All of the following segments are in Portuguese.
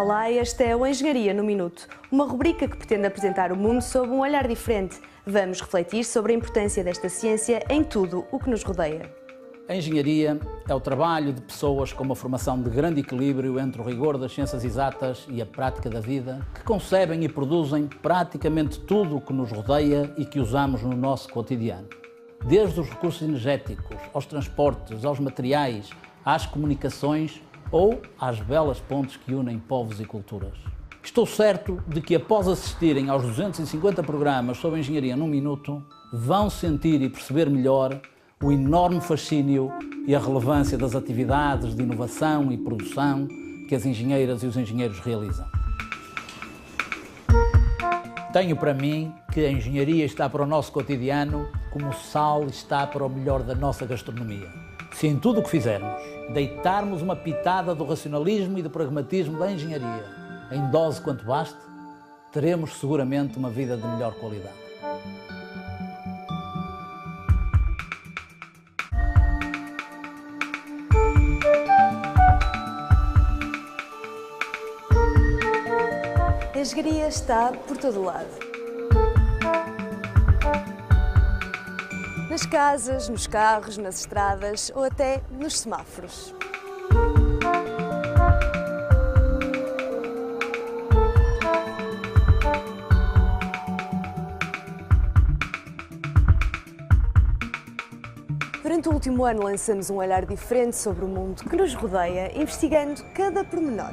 Olá, este é o Engenharia no Minuto, uma rubrica que pretende apresentar o mundo sob um olhar diferente. Vamos refletir sobre a importância desta ciência em tudo o que nos rodeia. A engenharia é o trabalho de pessoas com uma formação de grande equilíbrio entre o rigor das ciências exatas e a prática da vida, que concebem e produzem praticamente tudo o que nos rodeia e que usamos no nosso cotidiano. Desde os recursos energéticos, aos transportes, aos materiais, às comunicações ou às belas pontes que unem povos e culturas. Estou certo de que, após assistirem aos 250 programas sobre engenharia num minuto, vão sentir e perceber melhor o enorme fascínio e a relevância das atividades de inovação e produção que as engenheiras e os engenheiros realizam. Tenho para mim que a engenharia está para o nosso cotidiano como o sal está para o melhor da nossa gastronomia. Se em tudo o que fizermos deitarmos uma pitada do racionalismo e do pragmatismo da engenharia, em dose quanto baste, teremos seguramente uma vida de melhor qualidade. A engenharia está por todo o lado. Nas casas, nos carros, nas estradas ou até nos semáforos. Durante o último ano lançamos um olhar diferente sobre o mundo que nos rodeia, investigando cada pormenor.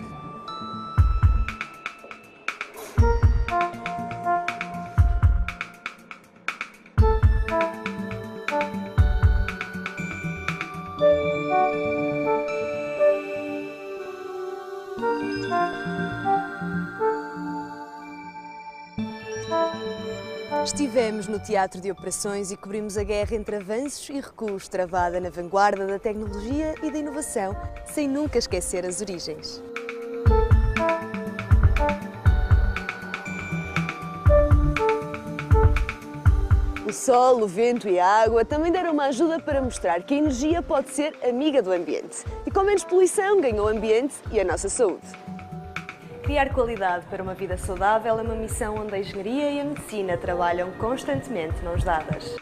Estivemos no teatro de operações e cobrimos a guerra entre avanços e recuos travada na vanguarda da tecnologia e da inovação, sem nunca esquecer as origens. O sol, o vento e a água também deram uma ajuda para mostrar que a energia pode ser amiga do ambiente. E com menos poluição ganha o ambiente e a nossa saúde. Criar qualidade para uma vida saudável é uma missão onde a engenharia e a medicina trabalham constantemente mãos dadas.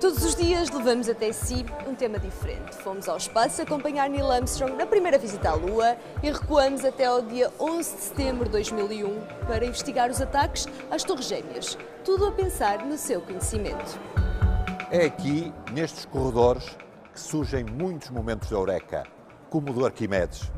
Todos os dias levamos até si um tema diferente. Fomos ao espaço acompanhar Neil Armstrong na primeira visita à Lua e recuamos até ao dia 11 de setembro de 2001 para investigar os ataques às Torres Gêmeas. Tudo a pensar no seu conhecimento. É aqui, nestes corredores, que surgem muitos momentos de eureka, como o do Arquimedes.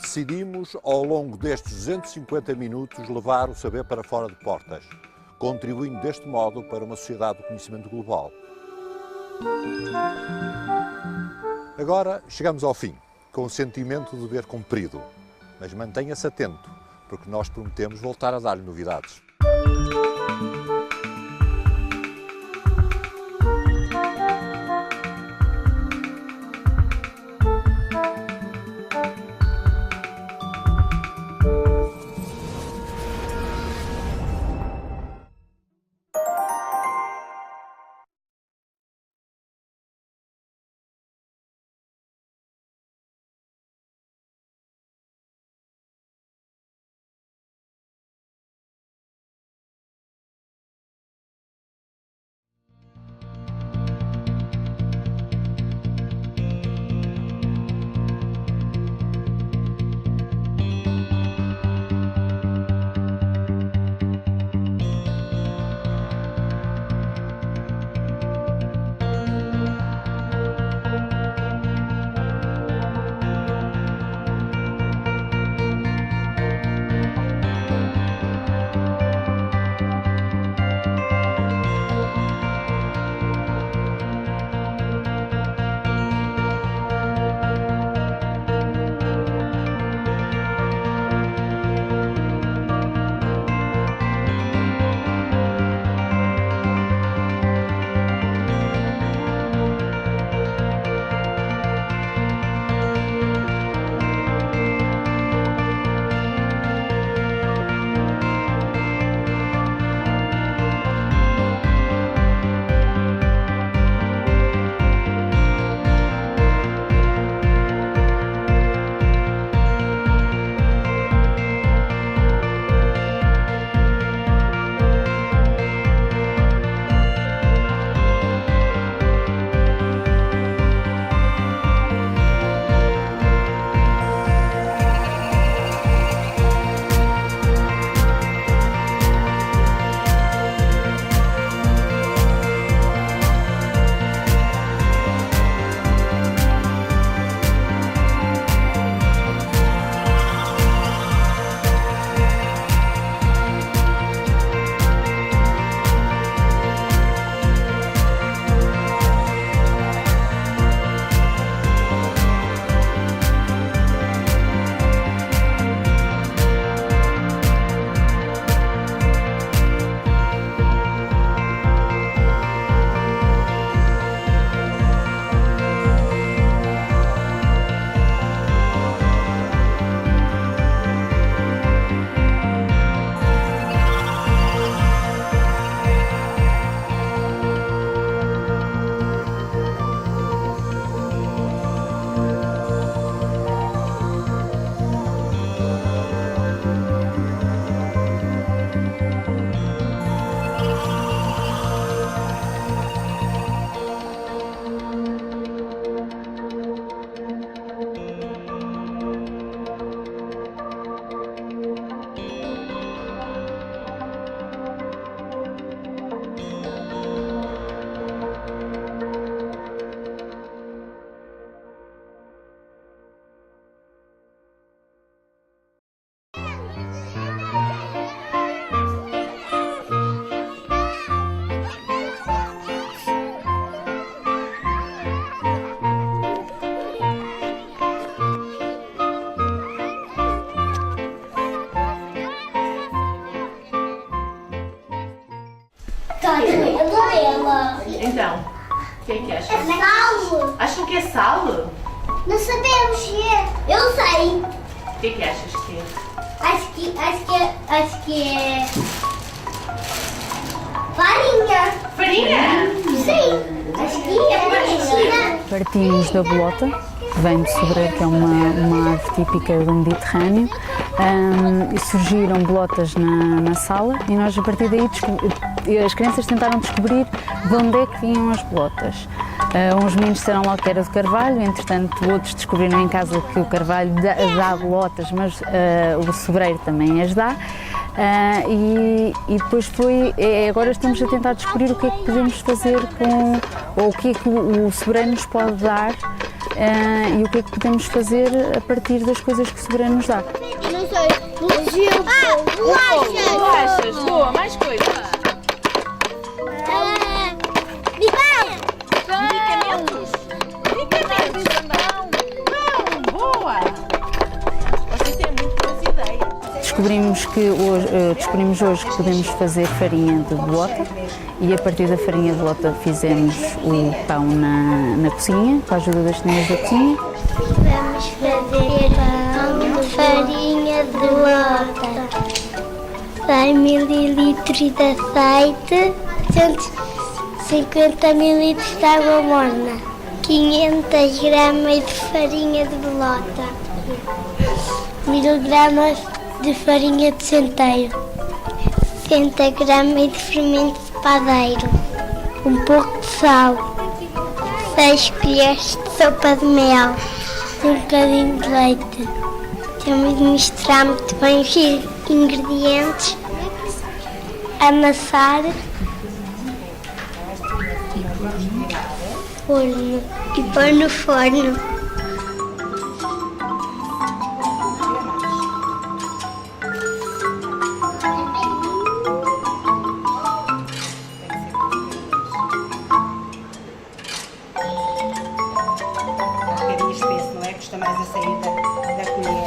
Decidimos, ao longo destes 250 minutos, levar o saber para fora de portas, contribuindo deste modo para uma sociedade do conhecimento global. Agora chegamos ao fim, com o sentimento de dever cumprido, mas mantenha-se atento, porque nós prometemos voltar a dar-lhe novidades. Então, o que é que achas? É sal. Acham que é sal? Não sabemos se é. Eu sei. O que é que achas que é? Acho que é farinha. Farinha? Sim. Acho que é farinha. Partimos da bolota, que vem de sobreiro, que é uma ave típica do Mediterrâneo. E surgiram bolotas na sala e nós a partir daí as crianças tentaram descobrir de onde é que vinham as bolotas. Uns meninos disseram logo que era do carvalho, entretanto outros descobriram em casa que o carvalho dá bolotas, mas o sobreiro também as dá. E depois agora estamos a tentar descobrir o que é que podemos fazer ou o que é que o sobreiro nos pode dar e o que é que podemos fazer a partir das coisas que o sobreiro nos dá. Não sei. Bolachas. Bolachas, boa, mais coisas. Medicamentos. Não, boa. Vocês têm muito boas ideias. Descobrimos hoje que podemos fazer farinha de bolota e a partir da farinha de bolota fizemos o pão na cozinha, com a ajuda das senhoras da cozinha. Vamos fazer pão de farinha de bolota. 100 ml de azeite, 150 ml de água morna, 500 gramas de farinha de bolota, 1000 gramas de farinha de centeio, 60 gramas de fermento de padeiro, um pouco de sal, 6 colheres de sopa de mel, um bocadinho de leite. Temos de misturar muito bem os ingredientes, amassar, forno e pôr no forno. Mais a sair da colher.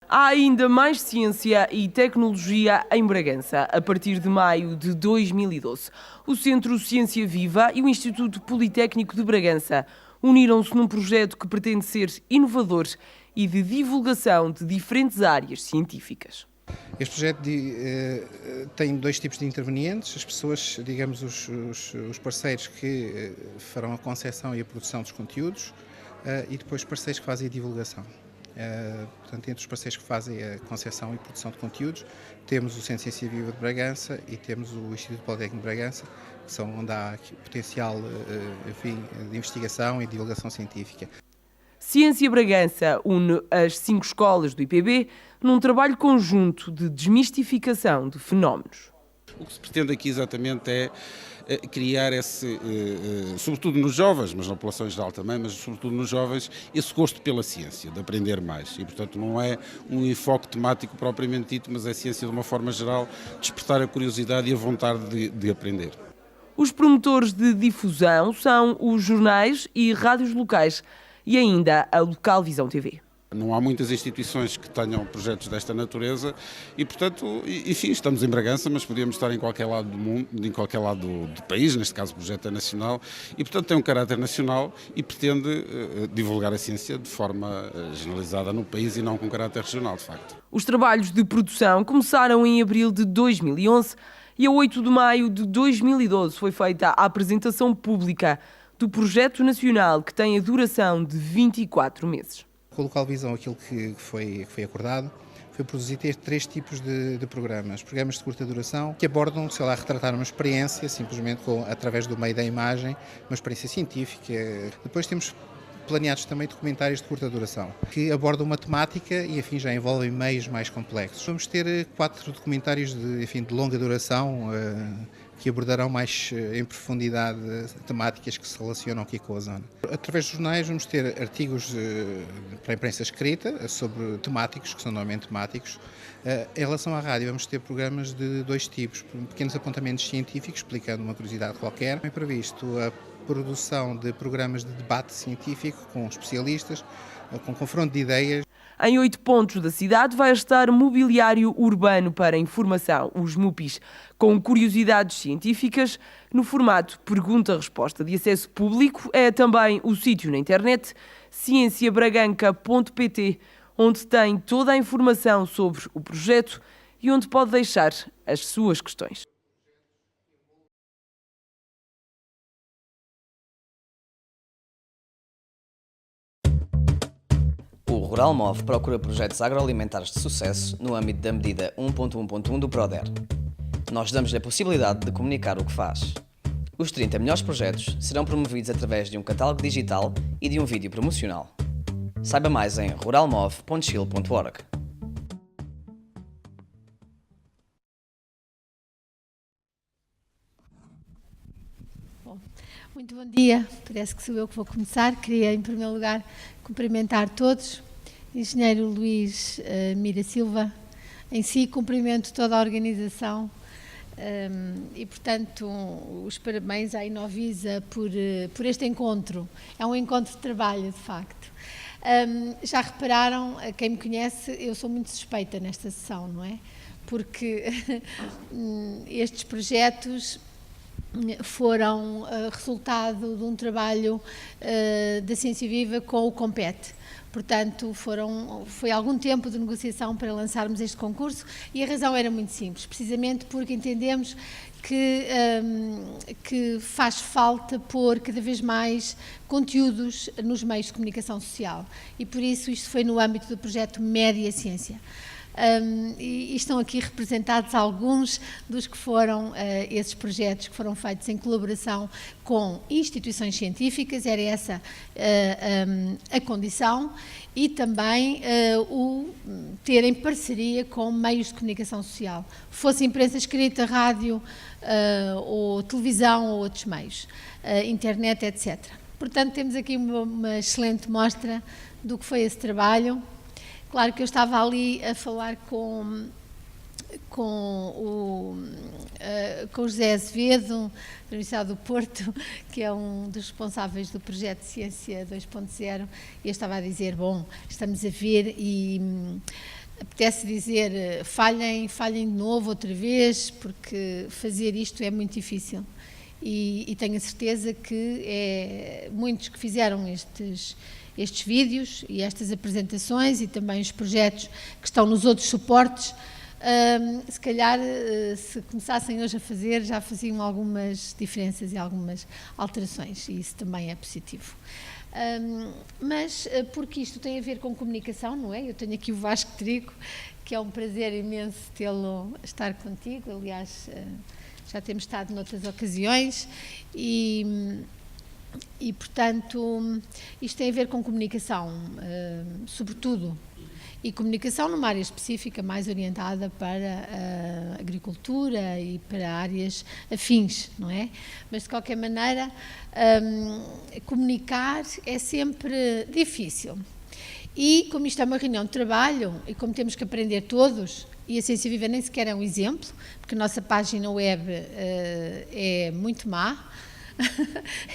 Há ainda mais ciência e tecnologia em Bragança. A partir de maio de 2012, o Centro Ciência Viva e o Instituto Politécnico de Bragança uniram-se num projeto que pretende ser inovador e de divulgação de diferentes áreas científicas. Este projeto tem dois tipos de intervenientes, as pessoas, digamos, os parceiros que farão a concepção e a produção dos conteúdos e depois parceiros que fazem a divulgação. Portanto, entre os parceiros que fazem a concepção e produção de conteúdos, temos o Centro Ciência Viva de Bragança e temos o Instituto Politécnico de Bragança, que são onde há potencial de investigação e divulgação científica. Ciência Bragança une as 5 escolas do IPB num trabalho conjunto de desmistificação de fenómenos. O que se pretende aqui exatamente é criar esse, sobretudo nos jovens, mas na população em geral também, mas sobretudo nos jovens, esse gosto pela ciência, de aprender mais. E, portanto, não é um enfoque temático propriamente dito, mas é ciência de uma forma geral, despertar a curiosidade e a vontade de aprender. Os promotores de difusão são os jornais e rádios locais e ainda a Local Visão TV. Não há muitas instituições que tenham projetos desta natureza e, portanto, enfim, estamos em Bragança, mas podíamos estar em qualquer lado do mundo, em qualquer lado do país, neste caso o projeto é nacional, e, portanto, tem um caráter nacional e pretende divulgar a ciência de forma generalizada no país e não com caráter regional, de facto. Os trabalhos de produção começaram em abril de 2011 e a 8 de maio de 2012 foi feita a apresentação pública do projeto nacional, que tem a duração de 24 meses. Com a Local Visão, aquilo que foi acordado foi produzir 3 tipos de programas. Programas de curta duração que abordam, sei lá, retratar uma experiência, simplesmente através do meio da imagem, uma experiência científica. Depois temos planeados também documentários de curta duração, que abordam uma temática e, enfim, já envolvem meios mais complexos. Vamos ter 4 documentários de longa duração, que abordarão mais em profundidade temáticas que se relacionam aqui com a zona. Através dos jornais vamos ter artigos para a imprensa escrita sobre temáticos, que são normalmente temáticos. Em relação à rádio vamos ter programas de 2 tipos, pequenos apontamentos científicos, explicando uma curiosidade qualquer. É previsto a produção de programas de debate científico com especialistas, com confronto de ideias. Em 8 pontos da cidade vai estar mobiliário urbano para informação, os MUPIs, com curiosidades científicas no formato pergunta-resposta de acesso público. É também o sítio na internet cienciabraganca.pt, onde tem toda a informação sobre o projeto e onde pode deixar as suas questões. O Rural Move procura projetos agroalimentares de sucesso no âmbito da medida 1.1.1 do PRODER. Nós damos-lhe a possibilidade de comunicar o que faz. Os 30 melhores projetos serão promovidos através de um catálogo digital e de um vídeo promocional. Saiba mais em ruralmove.chile.org. Muito bom dia, parece que sou eu que vou começar. Queria, em primeiro lugar, cumprimentar todos. Engenheiro Luís Mira Silva, em si cumprimento toda a organização e, portanto, os parabéns à Inovisa por este encontro. É um encontro de trabalho, de facto. Já repararam, quem me conhece, eu sou muito suspeita nesta sessão, não é? Porque estes projetos foram resultado de um trabalho da Ciência Viva com o Compete. Portanto, foi algum tempo de negociação para lançarmos este concurso e a razão era muito simples, precisamente porque entendemos que faz falta pôr cada vez mais conteúdos nos meios de comunicação social e por isso isto foi no âmbito do projeto Média Ciência. E estão aqui representados alguns dos que foram esses projetos que foram feitos em colaboração com instituições científicas, era essa a condição, e também o ter em parceria com meios de comunicação social, fosse imprensa escrita, rádio, ou televisão ou outros meios, internet, etc. Portanto, temos aqui uma excelente mostra do que foi esse trabalho. Claro que eu estava ali a falar com o José Azevedo, da Universidade do Porto, que é um dos responsáveis do projeto Ciência 2.0, e eu estava a dizer, bom, estamos a ver e apetece dizer, falhem de novo outra vez, porque fazer isto é muito difícil. E tenho a certeza que muitos que fizeram estes vídeos e estas apresentações e também os projetos que estão nos outros suportes, se calhar, se começassem hoje a fazer, já faziam algumas diferenças e algumas alterações, e isso também é positivo. Mas porque isto tem a ver com comunicação, não é? Eu tenho aqui o Vasco Trigo, que é um prazer imenso tê-lo estar contigo, aliás, já temos estado noutras ocasiões e, portanto, isto tem a ver com comunicação, sobretudo, e comunicação numa área específica mais orientada para a agricultura e para áreas afins, não é? Mas, de qualquer maneira, comunicar é sempre difícil. E, como isto é uma reunião de trabalho, e como temos que aprender todos, e a Ciência Viva nem sequer é um exemplo, porque a nossa página web é muito má,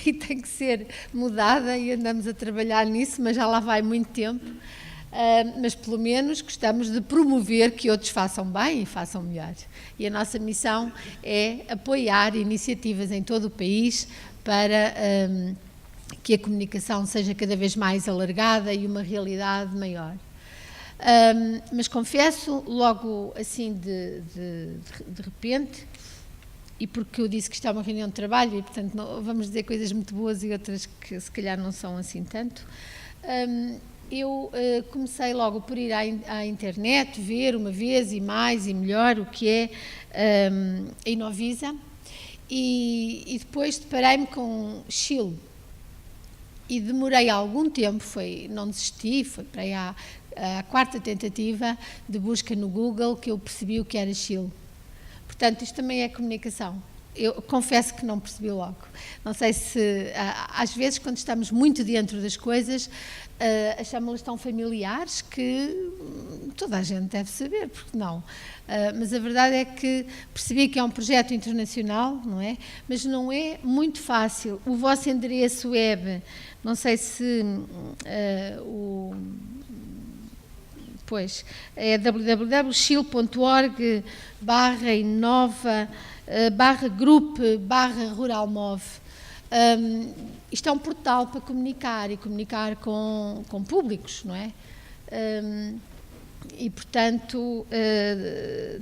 e tem que ser mudada e andamos a trabalhar nisso, mas já lá vai muito tempo. Mas pelo menos gostamos de promover que outros façam bem e façam melhor. E a nossa missão é apoiar iniciativas em todo o país para que a comunicação seja cada vez mais alargada e uma realidade maior. Mas confesso, logo assim de repente, e porque eu disse que isto é uma reunião de trabalho e, portanto, vamos dizer coisas muito boas e outras que se calhar não são assim tanto, eu comecei logo por ir à internet, ver uma vez e mais e melhor o que é a Inovisa, e depois deparei-me com Shield. E demorei algum tempo, não desisti, foi para aí a quarta tentativa de busca no Google que eu percebi o que era Shield. Portanto, isto também é comunicação. Eu confesso que não percebi logo. Não sei se, às vezes, quando estamos muito dentro das coisas, achamos-las tão familiares que toda a gente deve saber, porque não? Mas a verdade é que percebi que é um projeto internacional, não é? Mas não é muito fácil. O vosso endereço web, não sei se pois, é www.shil.org/inova/grupo/ruralmove. Isto é um portal para comunicar e comunicar com públicos, não é? E, portanto,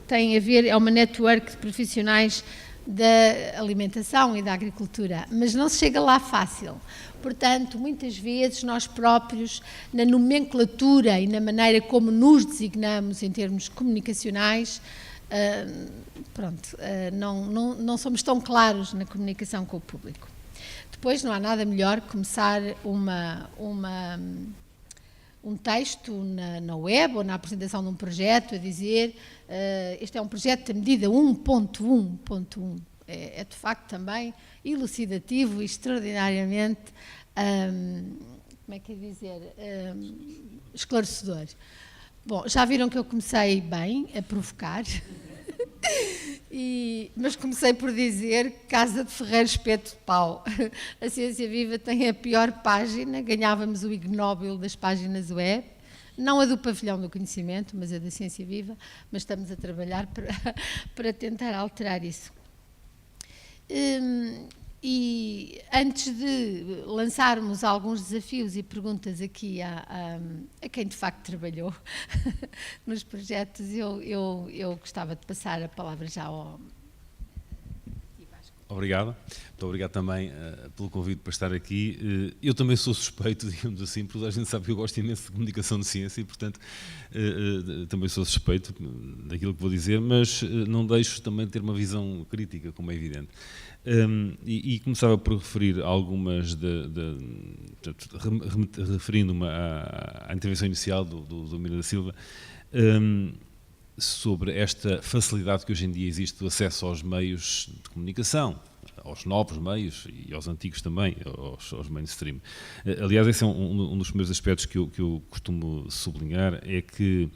tem a ver, é uma network de profissionais da alimentação e da agricultura, mas não se chega lá fácil. Portanto, muitas vezes nós próprios, na nomenclatura e na maneira como nos designamos em termos comunicacionais, não somos tão claros na comunicação com o público. Depois, não há nada melhor que começar um texto na web ou na apresentação de um projeto a dizer este é um projeto de medida 1.1.1. É de facto também elucidativo e extraordinariamente, como é que é dizer, esclarecedor. Bom, já viram que eu comecei bem a provocar, mas comecei por dizer Casa de Ferreiro Espeto de Pau. A Ciência Viva tem a pior página, ganhávamos o Ig Nobel das páginas web, não a do Pavilhão do Conhecimento, mas a da Ciência Viva, mas estamos a trabalhar para tentar alterar isso. E antes de lançarmos alguns desafios e perguntas aqui a quem de facto trabalhou nos projetos, eu gostava de passar a palavra já ao... Obrigado. Muito obrigado também pelo convite para estar aqui. Eu também sou suspeito, digamos assim, porque a gente sabe que eu gosto imenso de comunicação de ciência e, portanto, também sou suspeito daquilo que vou dizer, mas não deixo também de ter uma visão crítica, como é evidente. E começava por referir algumas, referindo-me à intervenção inicial do Mira da Silva, sobre esta facilidade que hoje em dia existe do acesso aos meios de comunicação, aos novos meios e aos antigos também, aos mainstream. Aliás, esse é um dos primeiros aspectos que eu costumo sublinhar, é que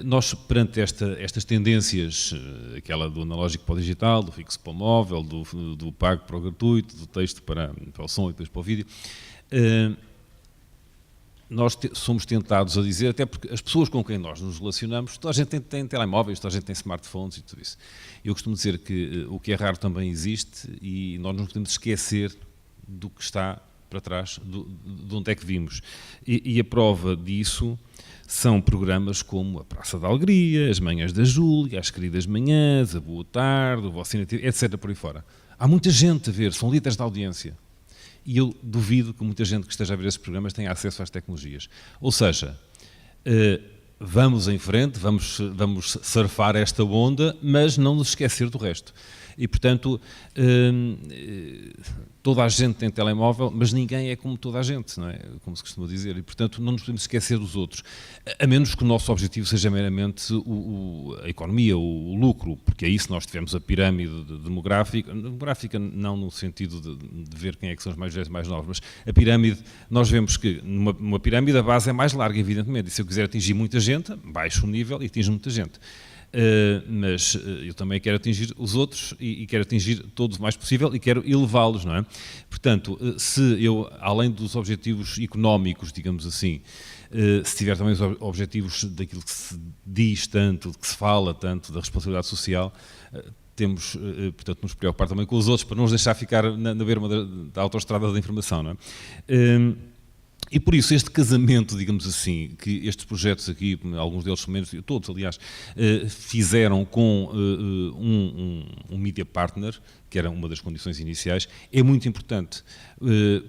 nós, perante estas tendências, aquela do analógico para o digital, do fixo para o móvel, do pago para o gratuito, do texto para o som e depois para o vídeo, nós somos tentados a dizer, até porque as pessoas com quem nós nos relacionamos, toda a gente tem telemóveis, toda a gente tem smartphones e tudo isso. Eu costumo dizer que o que é raro também existe e nós não podemos esquecer do que está para trás, de onde é que vimos. E a prova disso são programas como a Praça da Alegria, as Manhãs da Júlia, as Queridas Manhãs, a Boa Tarde, o Vossa Iniciativa, etc. por aí fora. Há muita gente a ver, são líderes de audiência. E eu duvido que muita gente que esteja a ver esses programas tenha acesso às tecnologias. Ou seja, vamos em frente, vamos surfar esta onda, mas não nos esquecer do resto. E, portanto, toda a gente tem telemóvel, mas ninguém é como toda a gente, não é? Como se costuma dizer. E, portanto, não nos podemos esquecer dos outros. A menos que o nosso objetivo seja meramente a economia, o lucro, porque é isso. Nós tivemos a pirâmide demográfica não no sentido de ver quem é que são os mais velhos e mais novos, mas a pirâmide, nós vemos que numa pirâmide a base é mais larga, evidentemente. E se eu quiser atingir muita gente, baixo o nível e atinjo muita gente. Mas eu também quero atingir os outros e quero atingir todos o mais possível e quero elevá-los, não é? Portanto, se eu, além dos objetivos económicos, digamos assim, se tiver também os objetivos daquilo que se diz tanto, de que se fala tanto, da responsabilidade social, temos, portanto, nos preocupar também com os outros para não os deixar ficar na berma da autoestrada da informação, não é? E por isso este casamento, digamos assim, que estes projetos aqui, alguns deles pelo menos, todos aliás, fizeram com um media partner, que era uma das condições iniciais, é muito importante,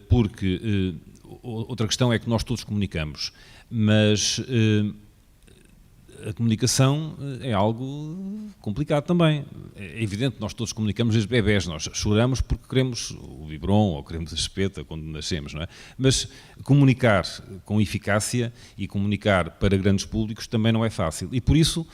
porque outra questão é que nós todos comunicamos, mas a comunicação é algo complicado também. É evidente que nós todos comunicamos desde bebés, nós choramos porque queremos o biberon ou queremos a espeta quando nascemos, não é? Mas comunicar com eficácia e comunicar para grandes públicos também não é fácil. E por isso,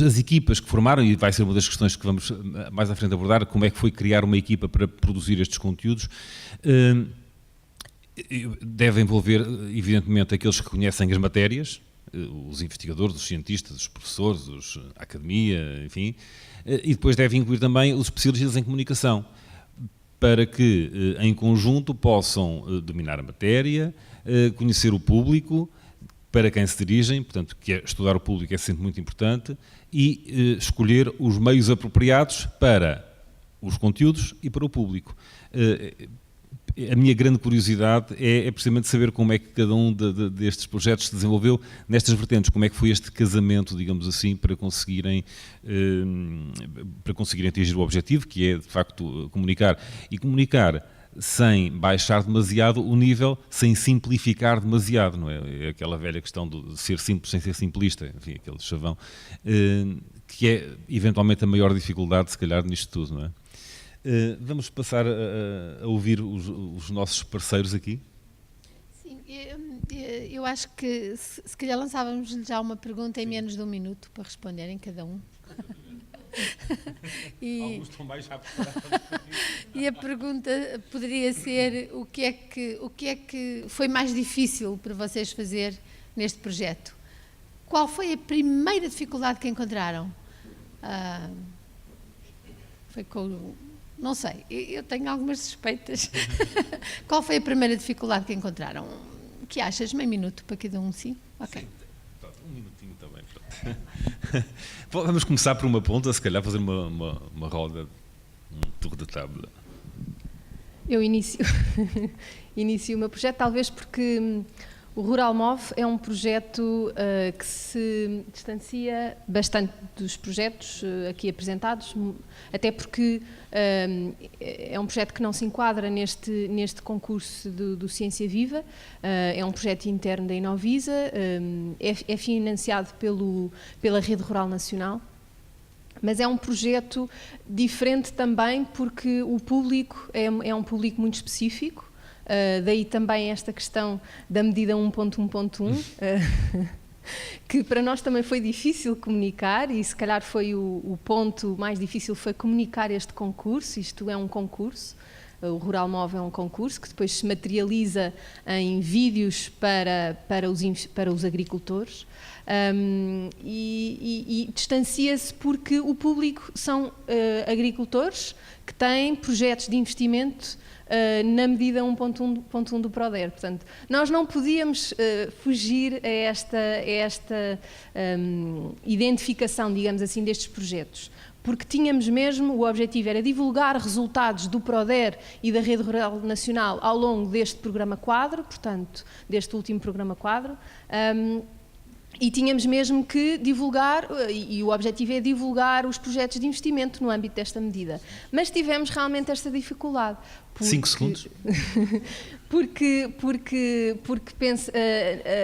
as equipas que formaram, e vai ser uma das questões que vamos mais à frente abordar, como é que foi criar uma equipa para produzir estes conteúdos, deve envolver, evidentemente, aqueles que conhecem as matérias, os investigadores, os cientistas, os professores, a academia, enfim, e depois deve incluir também os especialistas em comunicação, para que, em conjunto, possam dominar a matéria, conhecer o público, para quem se dirigem, portanto, que estudar o público é sempre muito importante, e escolher os meios apropriados para os conteúdos e para o público. A minha grande curiosidade é precisamente saber como é que cada um destes projetos se desenvolveu nestas vertentes, como é que foi este casamento, digamos assim, para conseguirem atingir o objetivo, que é, de facto, comunicar. E comunicar sem baixar demasiado o nível, sem simplificar demasiado, não é? É aquela velha questão de ser simples sem ser simplista, enfim, aquele chavão, que é, eventualmente, a maior dificuldade, se calhar, nisto tudo, não é? Vamos passar a ouvir os nossos parceiros aqui. Sim, eu acho que se calhar lançávamos já uma pergunta em menos de 1 minuto para responderem cada um. Alguns estão mais rápidos. E a pergunta poderia ser o que é que foi mais difícil para vocês fazer neste projeto? Qual foi a primeira dificuldade que encontraram? Foi com... Não sei, eu tenho algumas suspeitas. Qual foi a primeira dificuldade que encontraram? O que achas? Meio minuto para cada um, sim? Ok. Sim, pronto, 1 minutinho também. Vamos começar por uma ponta, se calhar fazer uma roda, um tour de table. Eu inicio o meu projeto, talvez porque o Rural Move é um projeto que se distancia bastante dos projetos aqui apresentados, até porque é um projeto que não se enquadra neste concurso do Ciência Viva, é um projeto interno da Inovisa, é financiado pela Rede Rural Nacional, mas é um projeto diferente também porque o público é um público muito específico. Daí também esta questão da medida 1.1.1, que para nós também foi difícil comunicar e se calhar foi o ponto mais difícil foi comunicar este concurso. Isto é um concurso, o Rural Move é um concurso que depois se materializa em vídeos para os agricultores e distancia-se porque o público são agricultores que têm projetos de investimento na medida 1.1 do PRODER. Portanto, nós não podíamos fugir a esta identificação, digamos assim, destes projetos, porque tínhamos mesmo, o objetivo era divulgar resultados do PRODER e da Rede Rural Nacional ao longo deste programa quadro, portanto, deste último programa quadro, e tínhamos mesmo que divulgar, e o objetivo é divulgar os projetos de investimento no âmbito desta medida. Mas tivemos realmente esta dificuldade. 5 segundos. Porque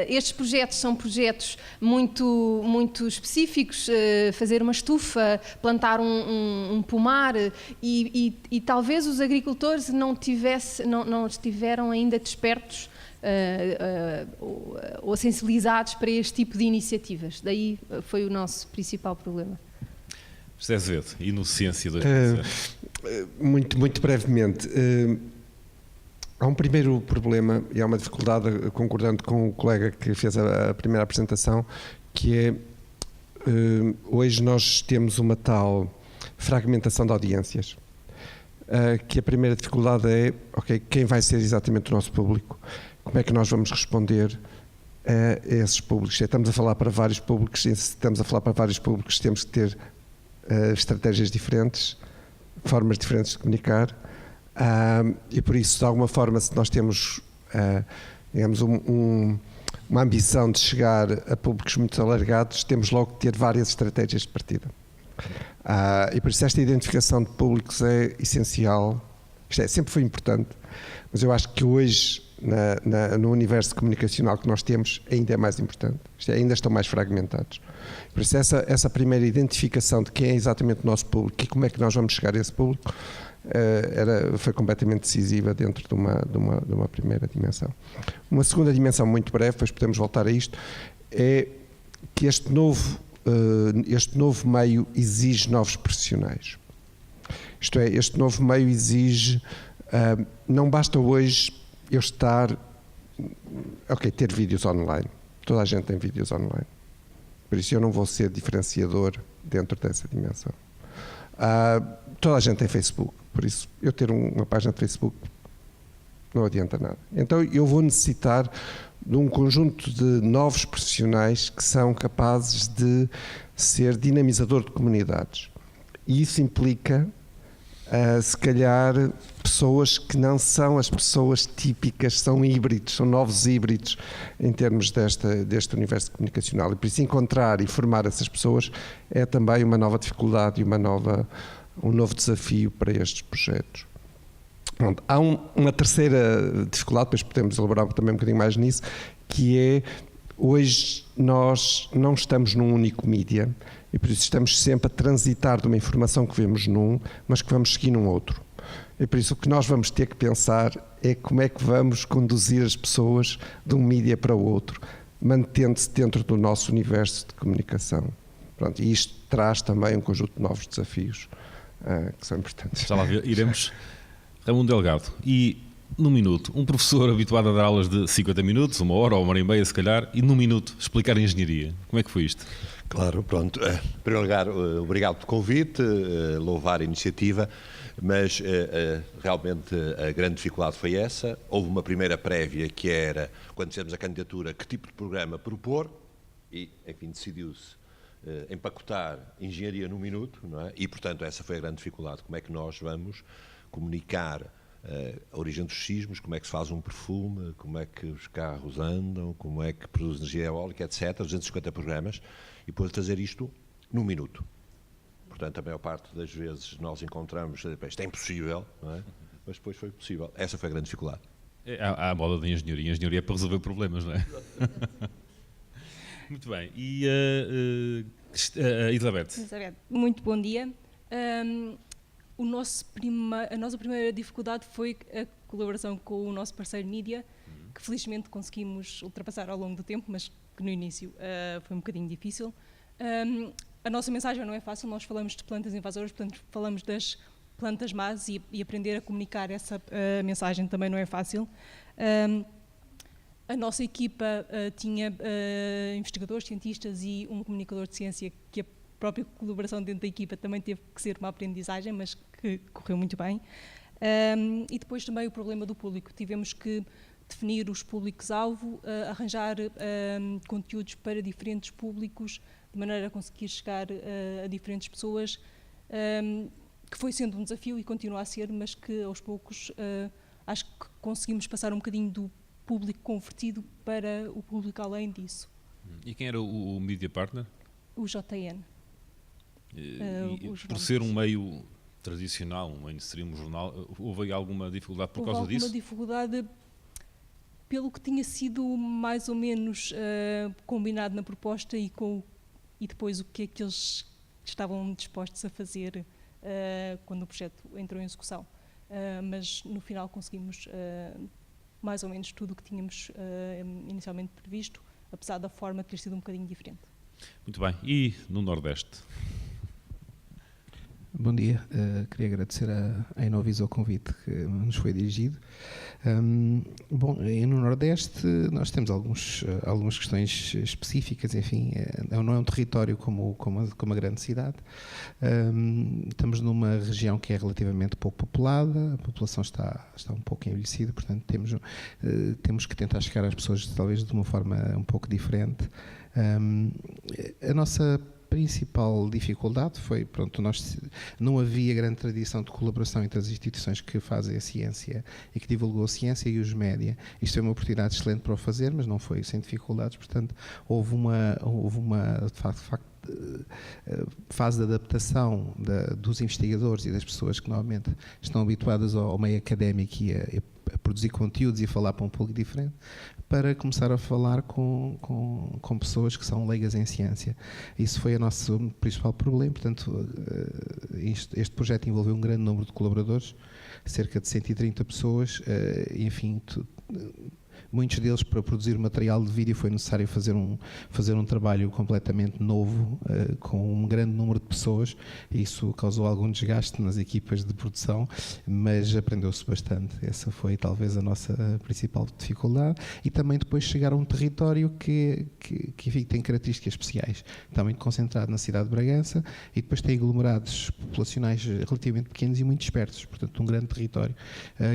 estes projetos são projetos muito específicos, fazer uma estufa, plantar um pomar e talvez os agricultores não estiveram ainda despertos ou sensibilizados para este tipo de iniciativas. Daí foi o nosso principal problema. José Azevedo, Inocência 2016. Muito brevemente. Há um primeiro problema e há uma dificuldade, concordando com o colega que fez a primeira apresentação, que é hoje nós temos uma tal fragmentação de audiências, que a primeira dificuldade é, ok, quem vai ser exatamente o nosso público? Como é que nós vamos responder a esses públicos? Estamos a falar para vários públicos, se estamos a falar para vários públicos temos que ter estratégias diferentes, formas diferentes de comunicar, E por isso, de alguma forma, se nós temos, digamos, uma ambição de chegar a públicos muito alargados, temos logo de ter várias estratégias de partida. E por isso esta identificação de públicos é essencial. Isto sempre foi importante, mas eu acho que hoje, no universo comunicacional que nós temos, ainda é mais importante. Ainda estão mais fragmentados. Por isso essa primeira identificação de quem é exatamente o nosso público e como é que nós vamos chegar a esse público foi completamente decisiva dentro de uma primeira dimensão. Uma segunda dimensão muito breve, depois podemos voltar a isto, é que este novo meio exige novos profissionais. Isto é, este novo meio exige, não basta hoje eu ter vídeos online. Toda a gente tem vídeos online. Por isso eu não vou ser diferenciador dentro dessa dimensão. Toda a gente tem Facebook. Por isso eu ter uma página de Facebook não adianta nada. Então eu vou necessitar de um conjunto de novos profissionais que são capazes de ser dinamizador de comunidades. E isso implica, se calhar, pessoas que não são as pessoas típicas, são híbridos, são novos híbridos em termos deste universo comunicacional. E por isso encontrar e formar essas pessoas é também uma nova dificuldade e um novo desafio para estes projetos. Pronto, há uma terceira dificuldade, depois podemos elaborar também um bocadinho mais nisso, que é, hoje nós não estamos num único mídia e por isso estamos sempre a transitar de uma informação que vemos num, mas que vamos seguir num outro. E por isso o que nós vamos ter que pensar é como é que vamos conduzir as pessoas de um mídia para o outro, mantendo-se dentro do nosso universo de comunicação. Pronto, e isto traz também um conjunto de novos desafios que são importantes. Já lá iremos. Raimundo Delgado, e num minuto, um professor habituado a dar aulas de 50 minutos, 1 hora ou 1h30 se calhar, e num minuto explicar a engenharia. Como é que foi isto? Claro, pronto. Em primeiro lugar, obrigado pelo convite, louvar a iniciativa, mas realmente a grande dificuldade foi essa. Houve uma primeira prévia que era, quando fizemos a candidatura, que tipo de programa propor, e, enfim, decidiu-se empacotar engenharia num minuto, não é? E, portanto, essa foi a grande dificuldade. Como é que nós vamos comunicar a origem dos sismos, como é que se faz um perfume, como é que os carros andam, como é que produz energia eólica, etc. 250 programas, e depois fazer isto num minuto. Portanto, a maior parte das vezes nós encontramos, isto é impossível, não é? Mas depois foi possível. Essa foi a grande dificuldade. Há a moda da engenharia. A engenharia é para resolver problemas, não é? Muito bem. E Elizabeth? Muito bom dia. A nossa primeira dificuldade foi a colaboração com o nosso parceiro Mídia, que felizmente conseguimos ultrapassar ao longo do tempo, mas que no início foi um bocadinho difícil. A nossa mensagem não é fácil, nós falamos de plantas invasoras, portanto falamos das plantas más e aprender a comunicar essa mensagem também não é fácil. A nossa equipa tinha investigadores, cientistas e um comunicador de ciência que a própria colaboração dentro da equipa também teve que ser uma aprendizagem, mas que correu muito bem. E depois também o problema do público. Tivemos que definir os públicos-alvo, arranjar conteúdos para diferentes públicos, de maneira a conseguir chegar a diferentes pessoas, que foi sendo um desafio e continua a ser, mas que aos poucos acho que conseguimos passar um bocadinho do público convertido para o público além disso. E quem era o Media Partner? O JN. Por ser um meio tradicional, um mainstream, um jornal, houve alguma dificuldade por causa disso? Houve alguma dificuldade pelo que tinha sido mais ou menos combinado na proposta e depois o que é que eles estavam dispostos a fazer quando o projeto entrou em execução. Mas no final conseguimos mais ou menos tudo o que tínhamos inicialmente previsto, apesar da forma ter sido um bocadinho diferente. Muito bem. E no Nordeste? Bom dia, queria agradecer à Inovis o convite que nos foi dirigido. Bom, no Nordeste nós temos algumas questões específicas, enfim, não é um território como uma grande cidade. Estamos numa região que é relativamente pouco populada, a população está um pouco envelhecida, portanto temos que tentar chegar às pessoas talvez de uma forma um pouco diferente. A nossa principal dificuldade foi, pronto, não havia grande tradição de colaboração entre as instituições que fazem a ciência e que divulgam a ciência e os média. Isto é uma oportunidade excelente para o fazer, mas não foi sem dificuldades, portanto, houve uma de facto, fase de adaptação dos investigadores e das pessoas que normalmente estão habituadas ao meio académico e a produzir conteúdos e a falar para um público diferente, para começar a falar com pessoas que são leigas em ciência. Isso foi o nosso principal problema, portanto, este projeto envolveu um grande número de colaboradores, cerca de 130 pessoas, enfim, muitos deles, para produzir material de vídeo, foi necessário fazer um trabalho completamente novo, com um grande número de pessoas. Isso causou algum desgaste nas equipas de produção, mas aprendeu-se bastante. Essa foi talvez a nossa principal dificuldade. E também depois chegar a um território que enfim, tem características especiais. Está muito concentrado na cidade de Bragança e depois tem aglomerados populacionais relativamente pequenos e muito dispersos. Portanto, um grande território.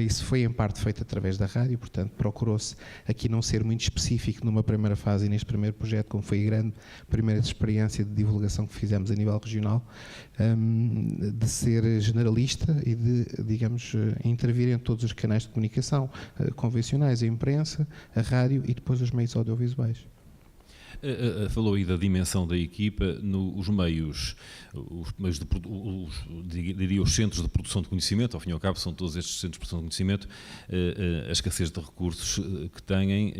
Isso foi em parte feito através da rádio, portanto, procurou-se aqui não ser muito específico numa primeira fase e neste primeiro projeto, como foi a grande primeira experiência de divulgação que fizemos a nível regional, de ser generalista e de, digamos, intervir em todos os canais de comunicação convencionais, a imprensa, a rádio e depois os meios audiovisuais. Falou aí da dimensão da equipa, os meios diria os centros de produção de conhecimento, ao fim e ao cabo são todos estes centros de produção de conhecimento, a escassez de recursos que têm,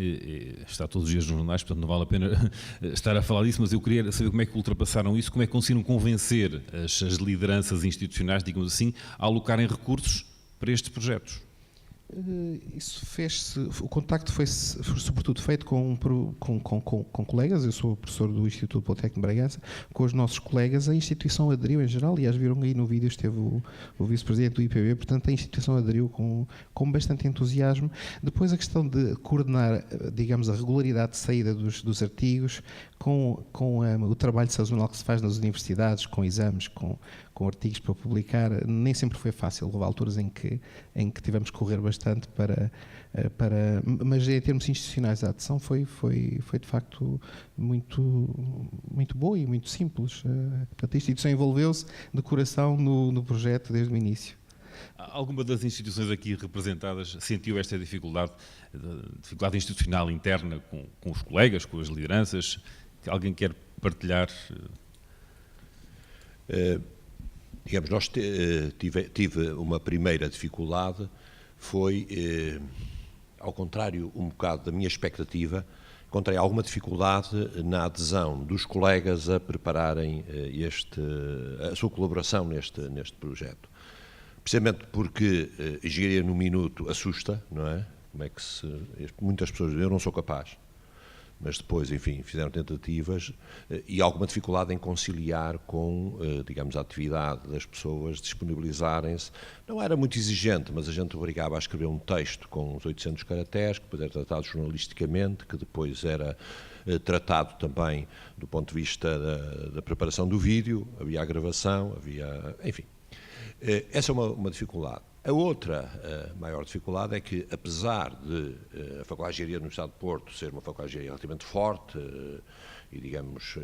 está todos os dias nos jornais, portanto não vale a pena estar a falar disso, mas eu queria saber como é que ultrapassaram isso, como é que conseguiram convencer as lideranças institucionais, digamos assim, a alocarem recursos para estes projetos. Isso fez-se, o contacto foi sobretudo feito com colegas. Eu sou professor do Instituto Politécnico de Bragança. Com os nossos colegas, a instituição aderiu em geral. Aliás, viram aí no vídeo, esteve o vice-presidente do IPB, portanto a instituição aderiu com bastante entusiasmo. Depois a questão de coordenar, digamos, a regularidade de saída dos artigos com o trabalho sazonal que se faz nas universidades, com exames, com artigos para publicar, nem sempre foi fácil. Houve alturas em que tivemos que correr bastante mas em termos institucionais a adesão foi de facto muito boa e muito simples. Portanto, a instituição envolveu-se de coração no projeto desde o início. Alguma das instituições aqui representadas sentiu esta dificuldade institucional interna com os colegas, com as lideranças? Alguém quer partilhar? Digamos, nós tive uma primeira dificuldade, foi, ao contrário um bocado da minha expectativa, encontrei alguma dificuldade na adesão dos colegas a prepararem a sua colaboração neste projeto. Precisamente porque engenharia no minuto assusta, não é? Como é que muitas pessoas dizem, eu não sou capaz. Mas depois, enfim, fizeram tentativas e alguma dificuldade em conciliar com, digamos, a atividade das pessoas, disponibilizarem-se. Não era muito exigente, mas a gente obrigava a escrever um texto com uns 800 caracteres, que depois era tratado jornalisticamente, que depois era tratado também do ponto de vista da preparação do vídeo, havia a gravação, enfim. Essa é uma dificuldade. A outra maior dificuldade é que, apesar de a Faculdade de Engenharia da Universidade de Porto ser uma Faculdade de Engenharia relativamente forte e, digamos,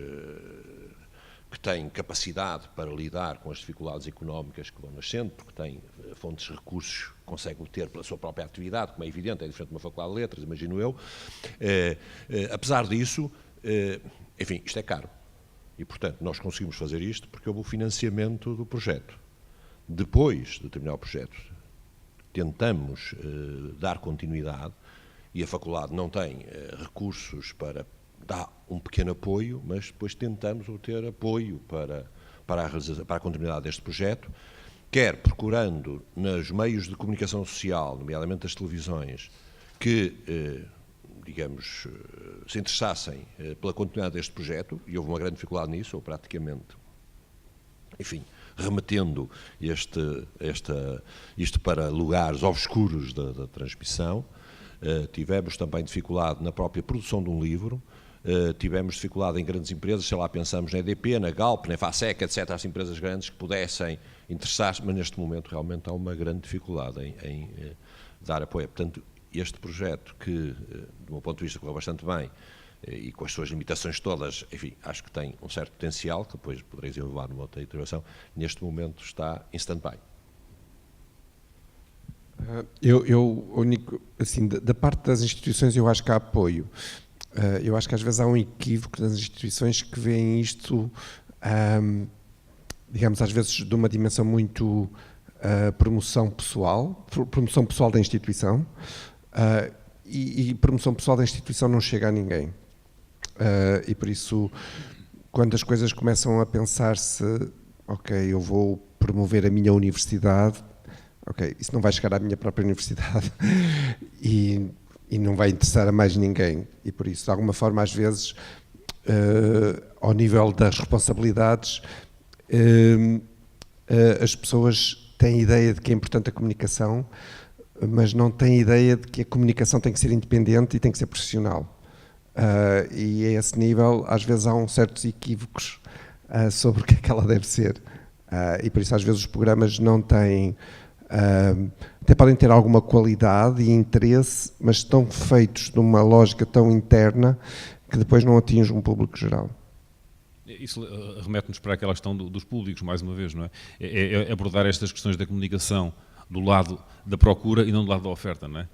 que tem capacidade para lidar com as dificuldades económicas que vão nascendo, porque tem fontes de recursos que consegue obter pela sua própria atividade, como é evidente, é diferente de uma Faculdade de Letras, imagino eu, apesar disso, enfim, isto é caro. E, portanto, nós conseguimos fazer isto porque houve o financiamento do projeto. Depois de terminar o projeto, tentamos dar continuidade e a faculdade não tem recursos para dar um pequeno apoio, mas depois tentamos obter apoio para a continuidade deste projeto, quer procurando nos meios de comunicação social, nomeadamente as televisões, que, digamos, se interessassem pela continuidade deste projeto, e houve uma grande dificuldade nisso, ou praticamente, enfim, remetendo isto para lugares obscuros da transmissão. Tivemos também dificuldade na própria produção de um livro, tivemos dificuldade em grandes empresas, sei lá, pensamos na EDP, na Galp, na Facec, etc., as empresas grandes que pudessem interessar-se, mas neste momento realmente há uma grande dificuldade em dar apoio. Portanto, este projeto que, do meu ponto de vista, correu bastante bem, e com as suas limitações todas, enfim, acho que tem um certo potencial, que depois poderei desenvolver numa outra intervenção, neste momento está em stand-by. Assim, da parte das instituições eu acho que há apoio. Eu acho que às vezes há um equívoco das instituições que veem isto, digamos, às vezes de uma dimensão muito promoção pessoal da instituição, e promoção pessoal da instituição não chega a ninguém. E por isso, quando as coisas começam a pensar-se, ok, eu vou promover a minha universidade, ok, isso não vai chegar à minha própria universidade e não vai interessar a mais ninguém. E por isso, de alguma forma, às vezes, ao nível das responsabilidades, as pessoas têm ideia de que é importante a comunicação, mas não têm ideia de que a comunicação tem que ser independente e tem que ser profissional. E a esse nível, às vezes, há certos equívocos sobre o que é que ela deve ser. E por isso, às vezes, os programas não têm... até podem ter alguma qualidade e interesse, mas estão feitos de uma lógica tão interna que depois não atinge um público geral. Isso remete-nos para aquela questão dos públicos, mais uma vez, não é? É abordar estas questões da comunicação do lado da procura e não do lado da oferta, não é?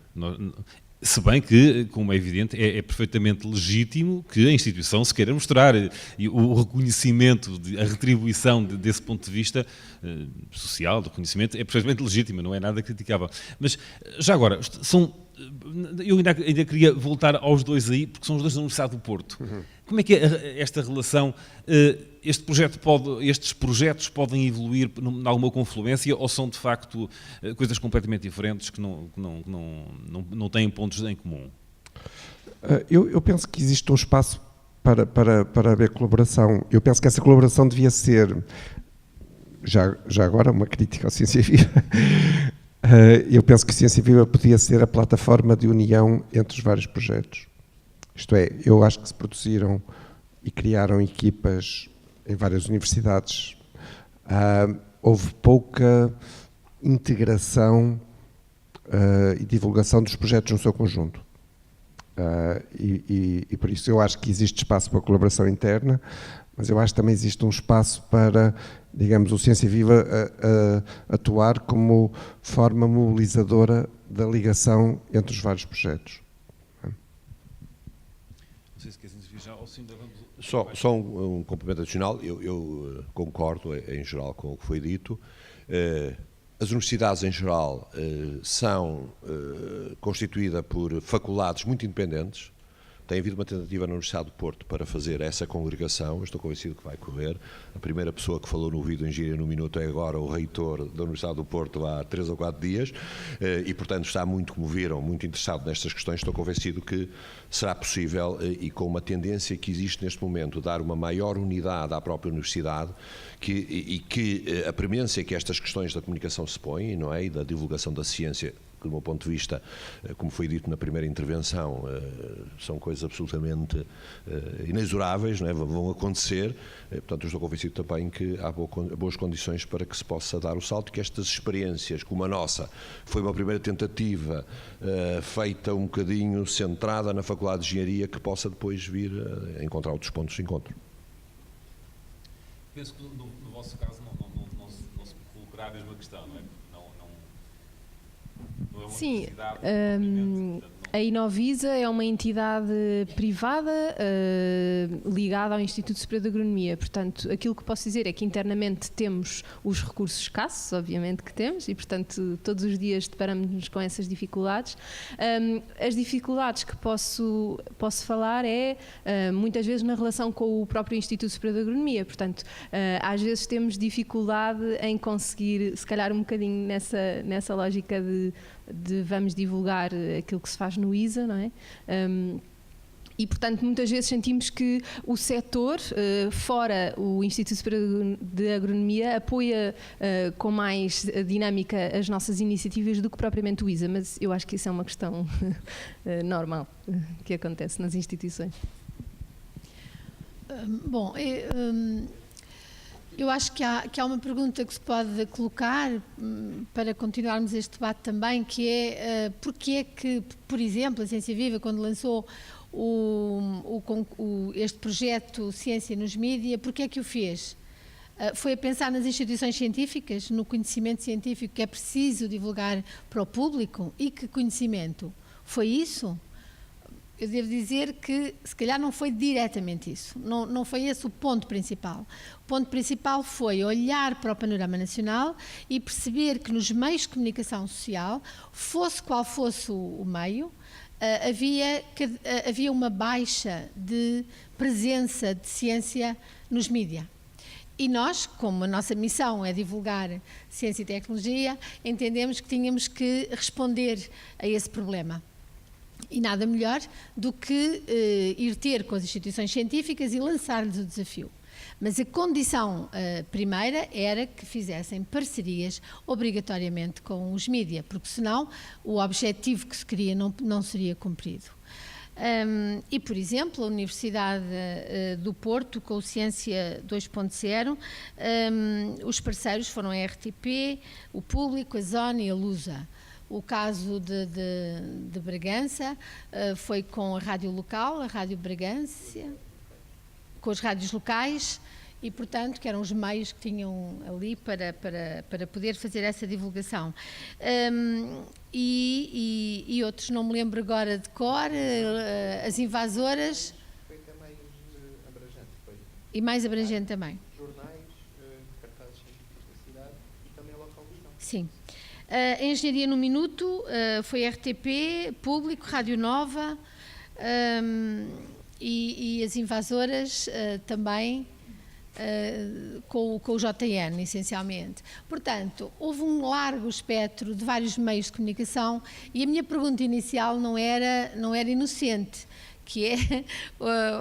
Se bem que, como é evidente, é perfeitamente legítimo que a instituição se queira mostrar, e o reconhecimento, a retribuição desse ponto de vista social, do reconhecimento, é perfeitamente legítimo, não é nada criticável. Mas, já agora, eu ainda queria voltar aos dois aí, porque são os dois da Universidade do Porto. Como é que é esta relação? Estes projetos podem evoluir em alguma confluência ou são de facto coisas completamente diferentes que não têm pontos em comum? Eu penso que existe um espaço para haver colaboração. Eu penso que essa colaboração devia ser, já agora, uma crítica à Ciência Viva. Eu penso que a Ciência Viva podia ser a plataforma de união entre os vários projetos. Isto é, eu acho que se produziram e criaram equipas em várias universidades. Houve pouca integração e divulgação dos projetos no seu conjunto. E por isso eu acho que existe espaço para colaboração interna, mas eu acho que também existe um espaço para, digamos, o Ciência Viva atuar como forma mobilizadora da ligação entre os vários projetos. Só um complemento adicional. Eu concordo em geral com o que foi dito. As universidades em geral são constituídas por faculdades muito independentes. Tem havido uma tentativa na Universidade do Porto para fazer essa congregação, eu estou convencido que vai correr. A primeira pessoa que falou no vídeo Engenharia no Minuto é agora o reitor da Universidade do Porto há 3 ou 4 dias e, portanto, está muito, como viram, muito interessado nestas questões. Estou convencido que será possível e com uma tendência que existe neste momento, dar uma maior unidade à própria universidade e que a premência que estas questões da comunicação se põem, não é, e da divulgação da ciência, que do meu ponto de vista, como foi dito na primeira intervenção, são coisas absolutamente inexoráveis, não é? Vão acontecer, portanto eu estou convencido também que há boas condições para que se possa dar o salto, que estas experiências, como a nossa, foi uma primeira tentativa feita um bocadinho centrada na Faculdade de Engenharia, que possa depois vir a encontrar outros pontos de encontro. Penso que no vosso caso não se colocará a mesma questão, não é? Sim, a Inovisa é uma entidade privada ligada ao Instituto Superior de Agronomia. Portanto, aquilo que posso dizer é que internamente temos os recursos escassos, obviamente que temos, e portanto todos os dias deparamos-nos com essas dificuldades. As dificuldades que posso falar é muitas vezes na relação com o próprio Instituto Superior de Agronomia. Portanto, às vezes temos dificuldade em conseguir, se calhar um bocadinho nessa lógica de vamos divulgar aquilo que se faz no ISA, não é? E, portanto, muitas vezes sentimos que o setor, fora o Instituto Superior de Agronomia, apoia com mais dinâmica as nossas iniciativas do que propriamente o ISA, mas eu acho que isso é uma questão normal que acontece nas instituições. Bom, eu acho que há uma pergunta que se pode colocar para continuarmos este debate também, que é porque é que, por exemplo, a Ciência Viva, quando lançou este projeto Ciência nos Mídia, porque é que o fez? Foi a pensar nas instituições científicas, no conhecimento científico que é preciso divulgar para o público. E que conhecimento? Foi isso? Eu devo dizer que se calhar não foi diretamente isso, não foi esse o ponto principal. O ponto principal foi olhar para o panorama nacional e perceber que nos meios de comunicação social, fosse qual fosse o meio, havia uma baixa de presença de ciência nos mídia. E nós, como a nossa missão é divulgar ciência e tecnologia, entendemos que tínhamos que responder a esse problema. E nada melhor do que ir ter com as instituições científicas e lançar-lhes o desafio. Mas a condição primeira era que fizessem parcerias obrigatoriamente com os mídia, porque senão o objetivo que se queria não seria cumprido. E, por exemplo, a Universidade do Porto, com o Ciência 2.0, os parceiros foram a RTP, o Público, a Zona e a Lusa. O caso de Bragança foi com a rádio local, a Rádio Bragança, com as rádios locais e, portanto, que eram os meios que tinham ali para poder fazer essa divulgação. E outros, não me lembro agora de cor, as invasoras. Foi até mais abrangente, foi. E mais abrangente também. Jornais, cartazes científicos da cidade e também a local visão. Sim. A Engenharia no Minuto foi RTP, Público, Rádio Nova e as invasoras também com o JN, essencialmente. Portanto, houve um largo espectro de vários meios de comunicação e a minha pergunta inicial não era inocente, que é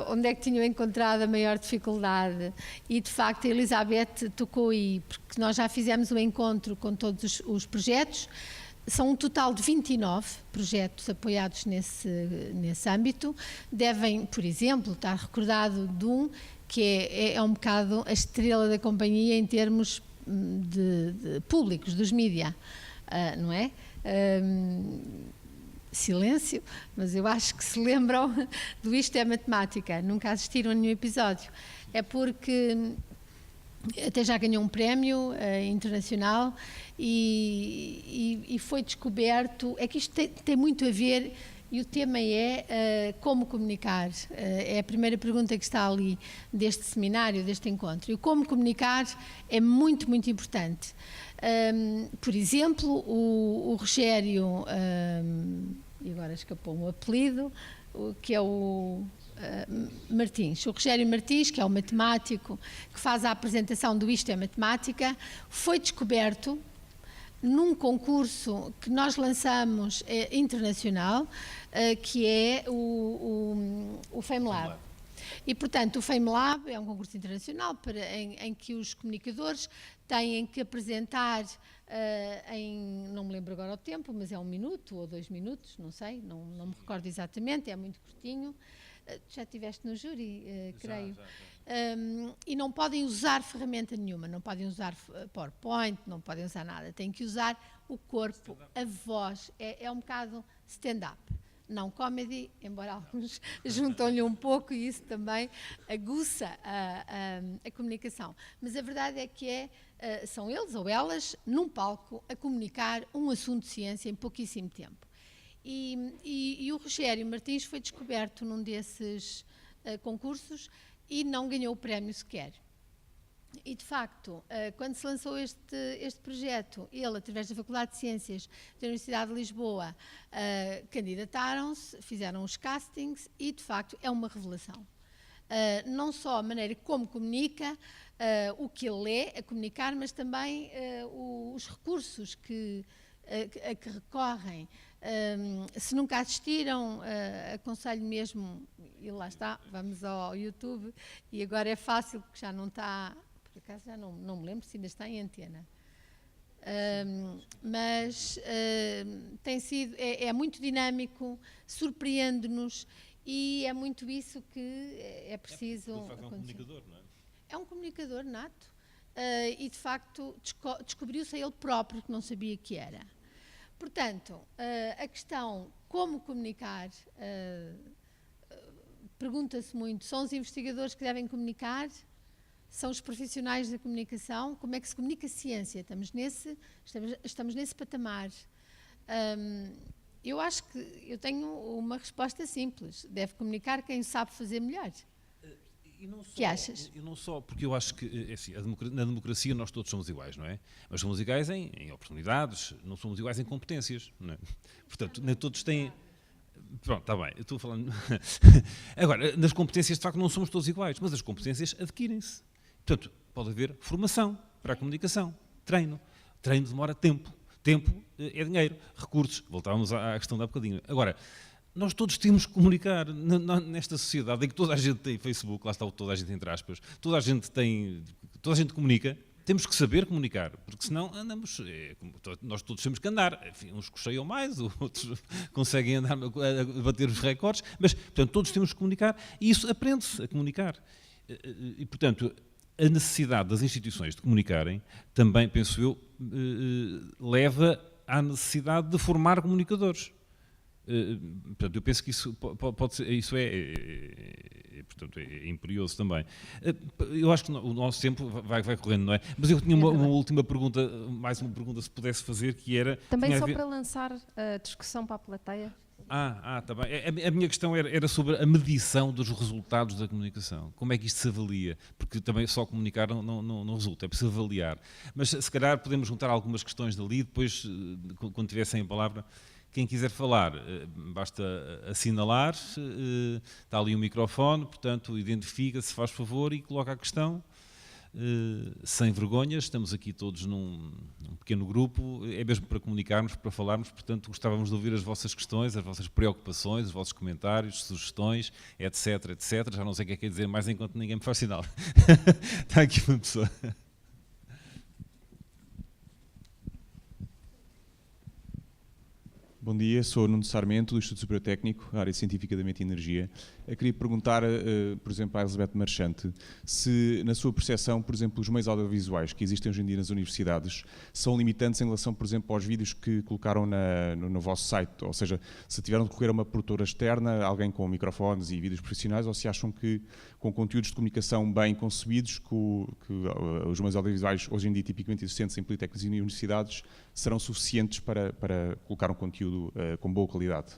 onde é que tinham encontrado a maior dificuldade. E, de facto, a Elizabeth tocou aí, porque nós já fizemos um encontro com todos os projetos. São um total de 29 projetos apoiados nesse âmbito. Devem, por exemplo, estar recordado de um que é um bocado a estrela da companhia em termos de públicos, dos mídia, não é? Silêncio, mas eu acho que se lembram do Isto é Matemática, nunca assistiram a nenhum episódio. É porque até já ganhou um prémio internacional e foi descoberto, é que isto tem muito a ver, e o tema é como comunicar, é a primeira pergunta que está ali deste seminário, deste encontro, e como comunicar é muito, muito importante. Por exemplo, o Rogério, e agora escapou-me o apelido, que é o Martins. O Rogério Martins, que é o matemático que faz a apresentação do Isto é Matemática, foi descoberto num concurso que nós lançamos internacional, que é o FameLab. E, portanto, o FameLab é um concurso internacional em que os comunicadores têm que apresentar não me lembro agora o tempo, mas é 1 minuto ou 2 minutos, não sei, não me recordo exatamente, é muito curtinho. Já estiveste no júri, creio. E não podem usar ferramenta nenhuma, não podem usar PowerPoint, não podem usar nada, têm que usar o corpo, a voz, é um bocado stand-up. Não comedy, embora alguns juntam-lhe um pouco e isso também aguça a comunicação. Mas a verdade é que são eles ou elas num palco a comunicar um assunto de ciência em pouquíssimo tempo. E o Rogério Martins foi descoberto num desses concursos e não ganhou o prémio sequer. E, de facto, quando se lançou este projeto, ele, através da Faculdade de Ciências da Universidade de Lisboa, candidataram-se, fizeram os castings e, de facto, é uma revelação. Não só a maneira como comunica, o que ele é a comunicar, mas também os recursos a que recorrem. Se nunca assistiram, aconselho mesmo, e lá está, vamos ao YouTube, e agora é fácil, porque já não está... Por acaso já não me lembro se ainda está em antena. Mas tem sido, é muito dinâmico, surpreende-nos e é muito isso que é preciso acontecer. É um comunicador, não é? É um comunicador nato e, de facto, descobriu-se a ele próprio que não sabia que era. Portanto, a questão como comunicar pergunta-se muito, são os investigadores que devem comunicar? São os profissionais da comunicação? Como é que se comunica a ciência? Estamos nesse patamar. Eu acho que eu tenho uma resposta simples. Deve comunicar quem sabe fazer melhor. O que achas? E não só, porque eu acho que assim, na democracia nós todos somos iguais, não é? Mas somos iguais em oportunidades, não somos iguais em competências, não é? Portanto, nem todos têm... Pronto, está bem, eu estou falando... Agora, nas competências de facto não somos todos iguais, mas as competências adquirem-se. Portanto, pode haver formação para a comunicação, treino. Treino demora tempo. Tempo é dinheiro, recursos. Voltávamos à questão de há bocadinho. Agora, nós todos temos que comunicar nesta sociedade em que toda a gente tem Facebook, lá está toda a gente entre aspas, toda a gente comunica, temos que saber comunicar, porque senão andamos, nós todos temos que andar, enfim, uns cocheiam mais, outros conseguem andar a bater os recordes, mas, portanto, todos temos que comunicar e isso aprende-se a comunicar. E, portanto, a necessidade das instituições de comunicarem também, penso eu, leva à necessidade de formar comunicadores. Portanto, eu penso que isso pode ser, isso portanto, é imperioso também. Eu acho que o nosso tempo vai correndo, não é? Mas eu tinha uma última pergunta, mais uma pergunta se pudesse fazer, que era... Também só para lançar a discussão para a plateia. Está bem. A minha questão era sobre a medição dos resultados da comunicação. Como é que isto se avalia? Porque também só comunicar não resulta, é preciso avaliar. Mas se calhar podemos juntar algumas questões dali, depois, quando tivessem a palavra... Quem quiser falar, basta assinalar, está ali o microfone, portanto, identifica-se, faz favor, e coloca a questão, sem vergonhas. Estamos aqui todos num pequeno grupo, é mesmo para comunicarmos, para falarmos, portanto, gostávamos de ouvir as vossas questões, as vossas preocupações, os vossos comentários, sugestões, etc, etc. Já não sei o que é que é dizer mais enquanto ninguém me faz sinal. Está aqui uma pessoa. Bom dia, sou Nuno Sarmento, do Instituto Superior Técnico, área científica da Mente e Energia. Eu queria perguntar, por exemplo, à Elizabeth Marchante, se, na sua percepção, por exemplo, os meios audiovisuais que existem hoje em dia nas universidades são limitantes em relação, por exemplo, aos vídeos que colocaram no vosso site, ou seja, se tiveram de recorrer a uma produtora externa, alguém com microfones e vídeos profissionais, ou se acham que, com conteúdos de comunicação bem concebidos, que os meios audiovisuais hoje em dia tipicamente existentes em politécnicos e universidades serão suficientes para colocar um conteúdo com boa qualidade?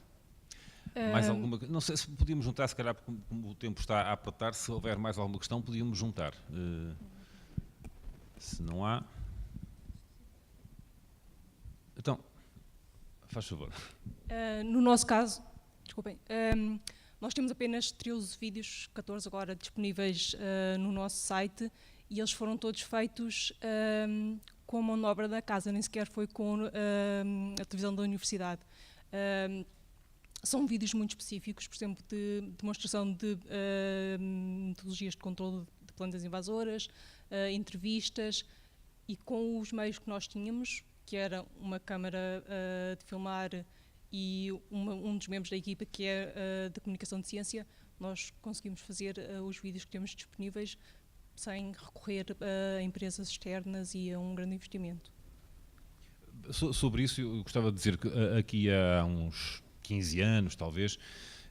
Mais alguma? Não sei se podíamos juntar, se calhar, porque como o tempo está a apertar, se houver mais alguma questão, podíamos juntar. Se não há... Então, faz favor. No nosso caso, desculpem, nós temos apenas 13 vídeos, 14 agora disponíveis no nosso site, e eles foram todos feitos com a mão de obra da casa, nem sequer foi com a televisão da universidade. São vídeos muito específicos, por exemplo, de demonstração de metodologias de controle de plantas invasoras, entrevistas, e com os meios que nós tínhamos, que era uma câmara de filmar e um dos membros da equipa, que é da comunicação de ciência, nós conseguimos fazer os vídeos que temos disponíveis sem recorrer a empresas externas e a um grande investimento. Sobre isso, eu gostava de dizer que aqui há uns 15 anos, talvez,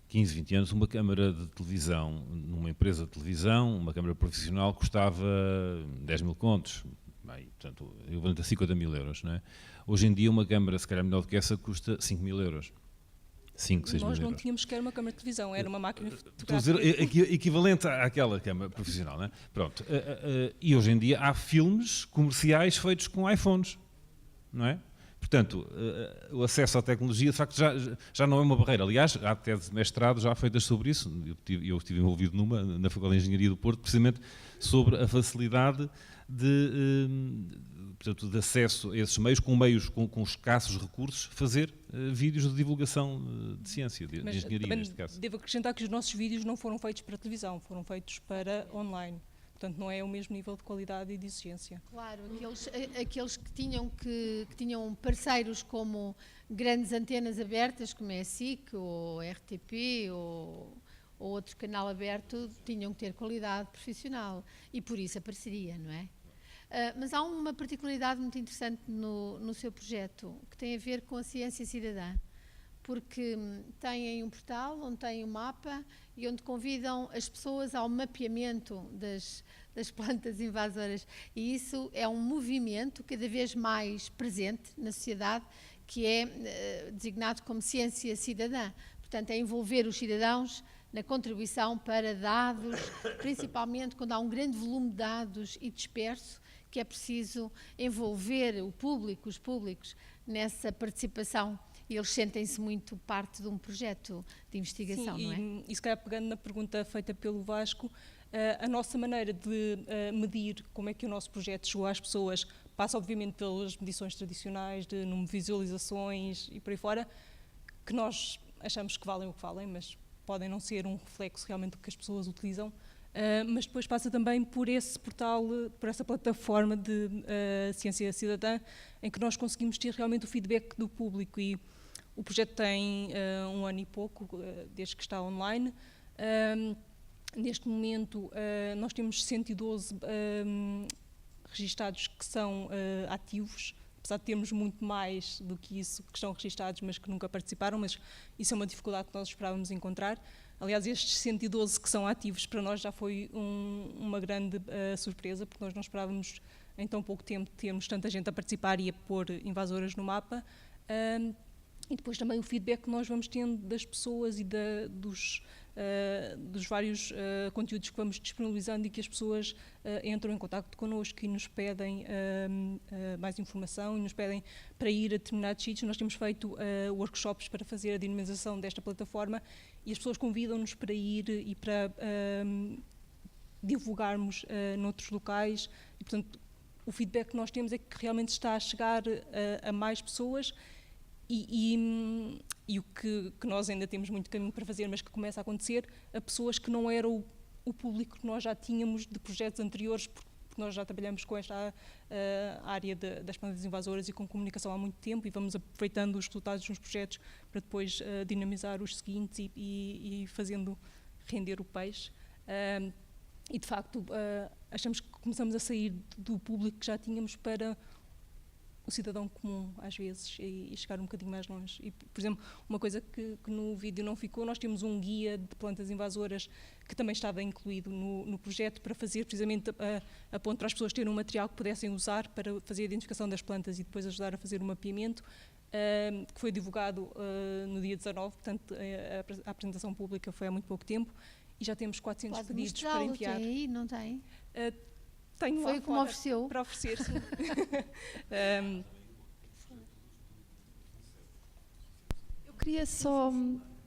15, 20 anos, uma câmara de televisão, numa empresa de televisão, uma câmara profissional, custava 10 mil contos, bem, portanto, equivalente a 50 mil euros, não é? Hoje em dia, uma câmara, se calhar melhor do que essa, custa 5 mil euros. 5, 6 mil euros. Nós não tínhamos sequer uma câmara de televisão, era uma máquina fotográfica. Estou a dizer, equivalente àquela câmara profissional, não é? Pronto. E hoje em dia há filmes comerciais feitos com iPhones, não é? Portanto, o acesso à tecnologia, de facto, já não é uma barreira. Aliás, há teses de mestrado já feitas sobre isso. Eu estive envolvido na Faculdade de Engenharia do Porto, precisamente sobre a facilidade de acesso a esses meios, com escassos recursos, fazer vídeos de divulgação de ciência, de engenharia, neste caso. Devo acrescentar que os nossos vídeos não foram feitos para televisão, foram feitos para online. Portanto, não é o mesmo nível de qualidade e de exigência. Claro, aqueles que tinham parceiros como grandes antenas abertas, como é a SIC, ou a RTP, ou outro canal aberto, tinham que ter qualidade profissional. E por isso a parceria, não é? Mas há uma particularidade muito interessante no seu projeto, que tem a ver com a ciência cidadã. porque têm um portal onde têm um mapa e onde convidam as pessoas ao mapeamento das plantas invasoras. E isso é um movimento cada vez mais presente na sociedade, que é designado como ciência cidadã. Portanto, é envolver os cidadãos na contribuição para dados, principalmente quando há um grande volume de dados e disperso, que é preciso envolver o público, os públicos, nessa participação. E eles sentem-se muito parte de um projeto de investigação, sim, não é? E se calhar pegando na pergunta feita pelo Vasco, a nossa maneira de medir como é que o nosso projeto chegou às pessoas passa obviamente pelas medições tradicionais de número de visualizações e por aí fora, que nós achamos que valem o que valem, mas podem não ser um reflexo realmente do que as pessoas utilizam. Mas depois passa também por esse portal, por essa plataforma de ciência cidadã, em que nós conseguimos ter realmente o feedback do público. E o projeto tem 1 ano e pouco, desde que está online. Neste momento, nós temos 112 registados que são ativos, apesar de termos muito mais do que isso que estão registados, mas que nunca participaram, mas isso é uma dificuldade que nós esperávamos encontrar. Aliás, estes 112 que são ativos para nós já foi uma grande surpresa, porque nós não esperávamos em tão pouco tempo termos tanta gente a participar e a pôr invasoras no mapa. E depois também o feedback que nós vamos tendo das pessoas e dos vários conteúdos que vamos disponibilizando e que as pessoas entram em contacto connosco e nos pedem mais informação e nos pedem para ir a determinados sítios. Nós temos feito workshops para fazer a dinamização desta plataforma e as pessoas convidam-nos para ir e para divulgarmos noutros locais. E, portanto, o feedback que nós temos é que realmente está a chegar a mais pessoas. E o que nós ainda temos muito caminho para fazer, mas que começa a acontecer, a pessoas que não eram o público que nós já tínhamos de projetos anteriores, porque nós já trabalhamos com esta área das plantas invasoras e com comunicação há muito tempo e vamos aproveitando os resultados dos projetos para depois dinamizar os seguintes e fazendo render o peixe. E, de facto, achamos que começamos a sair do público que já tínhamos para o cidadão comum, às vezes, e chegar um bocadinho mais longe. E, por exemplo, uma coisa que no vídeo não ficou, nós temos um guia de plantas invasoras que também estava incluído no projeto para fazer precisamente a ponto para as pessoas terem um material que pudessem usar para fazer a identificação das plantas e depois ajudar a fazer o mapeamento, que foi divulgado no dia 19, portanto a apresentação pública foi há muito pouco tempo e já temos 400 Pode pedidos para enviar. Tem aí, não tem? Tenho Foi lá o que me ofereceu. para oferecer, sim.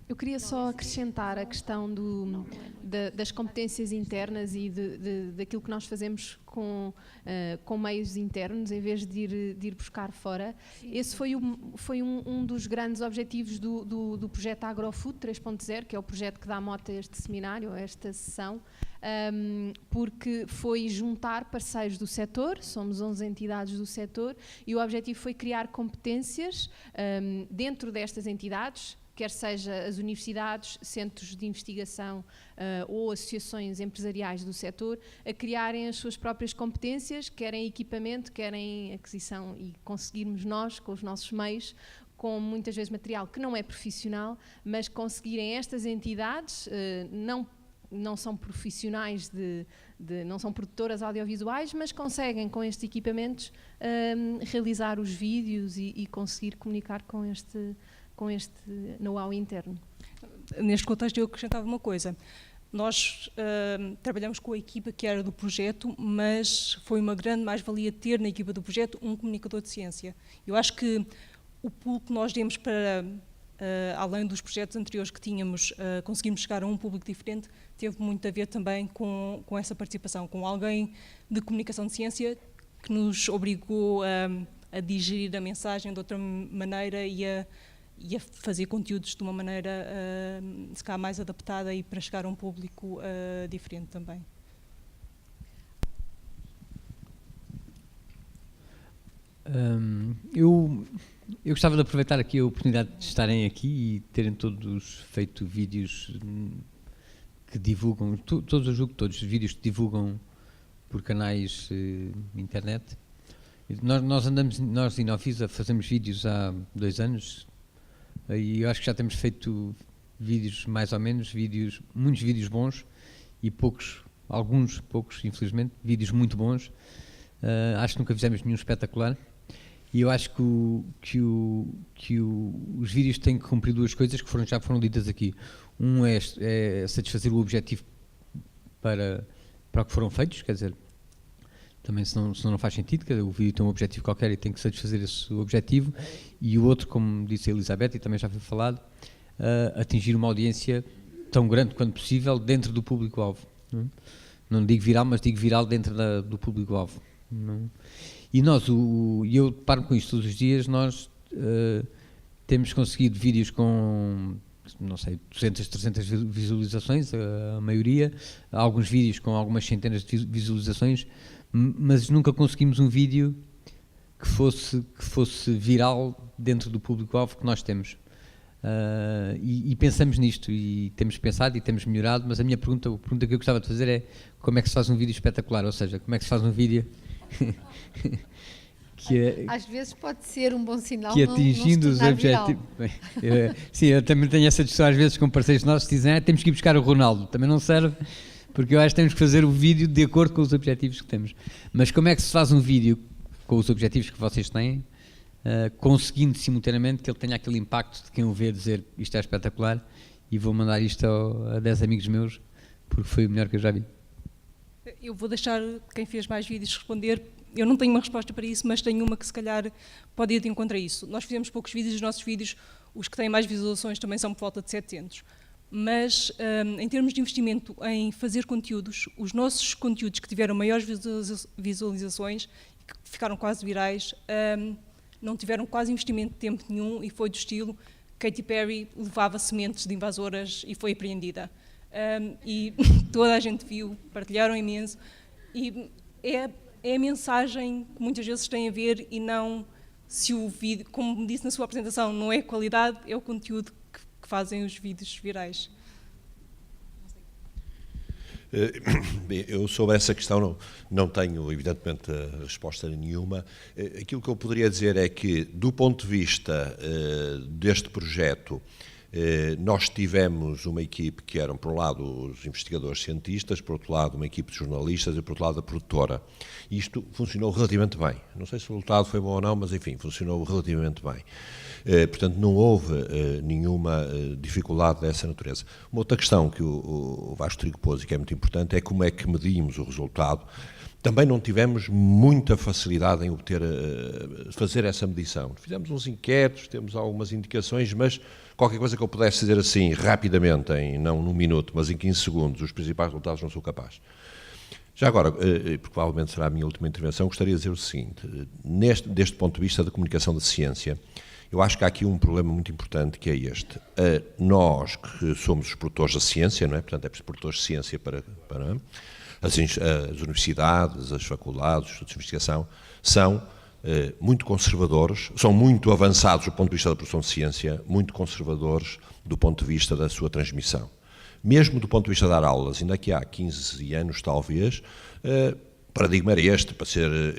Eu queria só acrescentar a questão das competências internas e daquilo que nós fazemos com meios internos, em vez de ir buscar fora. Esse foi um dos grandes objetivos do projeto AgroFood 3.0, que é o projeto que dá mote a este seminário, a esta sessão, porque foi juntar parceiros do setor, somos 11 entidades do setor, e o objetivo foi criar competências dentro destas entidades, quer seja as universidades, centros de investigação ou associações empresariais do setor, a criarem as suas próprias competências, querem equipamento, querem aquisição, e conseguirmos nós, com os nossos meios, com muitas vezes material que não é profissional, mas conseguirem estas entidades, não são profissionais não são produtoras audiovisuais, mas conseguem com estes equipamentos realizar os vídeos e conseguir comunicar com este know-how interno. Neste contexto eu acrescentava uma coisa. Nós trabalhamos com a equipa que era do projeto, mas foi uma grande mais-valia ter na equipa do projeto um comunicador de ciência. Eu acho que o pulo que nós demos para, além dos projetos anteriores que tínhamos, conseguimos chegar a um público diferente, teve muito a ver também com essa participação, com alguém de comunicação de ciência que nos obrigou a digerir a mensagem de outra maneira e a fazer conteúdos de uma maneira se calhar mais adaptada e para chegar a um público diferente também. Eu gostava de aproveitar aqui a oportunidade de estarem aqui e terem todos feito vídeos que divulgam, todos os vídeos que divulgam por canais internet. Nós Inofisa fazemos vídeos há 2 anos, E eu acho que já temos feito vídeos, mais ou menos, muitos vídeos bons e alguns poucos, infelizmente, vídeos muito bons. Acho que nunca fizemos nenhum espetacular. E eu acho que os vídeos têm que cumprir duas coisas que já foram ditas aqui. Um é satisfazer o objetivo para o que foram feitos, quer dizer, também senão não faz sentido, quer dizer, o vídeo tem um objetivo qualquer e tem que satisfazer esse objetivo. E o outro, como disse a Elizabeth e também já foi falado, atingir uma audiência tão grande quanto possível dentro do público-alvo. Não digo viral, mas digo viral dentro do público-alvo. E eu paro com isto todos os dias, nós temos conseguido vídeos com, não sei, 200, 300 visualizações, a maioria, alguns vídeos com algumas centenas de visualizações, mas nunca conseguimos um vídeo que fosse viral dentro do público-alvo que nós temos. E pensamos nisto, e temos pensado e temos melhorado, mas a pergunta que eu gostava de fazer é como é que se faz um vídeo espetacular, ou seja, como é que se faz um vídeo às vezes pode ser um bom sinal que atingindo os objetivos. Sim, eu também tenho essa discussão às vezes com parceiros nossos que dizem temos que ir buscar o Ronaldo, também não serve, porque eu acho que temos que fazer o vídeo de acordo com os objetivos que temos. Mas como é que se faz um vídeo com os objetivos que vocês têm, conseguindo simultaneamente que ele tenha aquele impacto de quem o vê dizer isto é espetacular e vou mandar isto a 10 amigos meus porque foi o melhor que eu já vi? Eu vou deixar quem fez mais vídeos responder. Eu não tenho uma resposta para isso, mas tenho uma que se calhar pode ir de encontro a isso. Nós fizemos poucos vídeos, os nossos vídeos, os que têm mais visualizações também são por volta de 700. Mas em termos de investimento em fazer conteúdos, os nossos conteúdos que tiveram maiores visualizações, que ficaram quase virais, não tiveram quase investimento de tempo nenhum e foi do estilo Katy Perry levava sementes de invasoras e foi apreendida. E toda a gente viu, partilharam imenso, e é a mensagem que muitas vezes tem a ver e não se o vídeo, como disse na sua apresentação, não é a qualidade, é o conteúdo que fazem os vídeos virais. Eu sobre essa questão não tenho, evidentemente, resposta nenhuma. Aquilo que eu poderia dizer é que, do ponto de vista deste projeto, nós tivemos uma equipe que eram, por um lado, os investigadores cientistas, por outro lado, uma equipe de jornalistas e, por outro lado, a produtora. E isto funcionou relativamente bem. Não sei se o resultado foi bom ou não, mas, enfim, funcionou relativamente bem. Portanto, não houve nenhuma dificuldade dessa natureza. Uma outra questão que o Vasco Trigo pôs e que é muito importante é como é que medimos o resultado. Também não tivemos muita facilidade em fazer essa medição. Fizemos uns inquéritos, temos algumas indicações, mas qualquer coisa que eu pudesse dizer assim, rapidamente, não num minuto, mas em 15 segundos, os principais resultados não sou capaz. Já agora, porque provavelmente será a minha última intervenção, gostaria de dizer o seguinte, deste ponto de vista da comunicação da ciência, eu acho que há aqui um problema muito importante que é este. Nós que somos os produtores da ciência, não é? Portanto, é preciso produtores de ciência para as universidades, as faculdades, os estudos de investigação, são muito conservadores, são muito avançados do ponto de vista da produção de ciência, muito conservadores do ponto de vista da sua transmissão. Mesmo do ponto de vista de dar aulas, ainda que há 15 anos talvez, o paradigma era este, para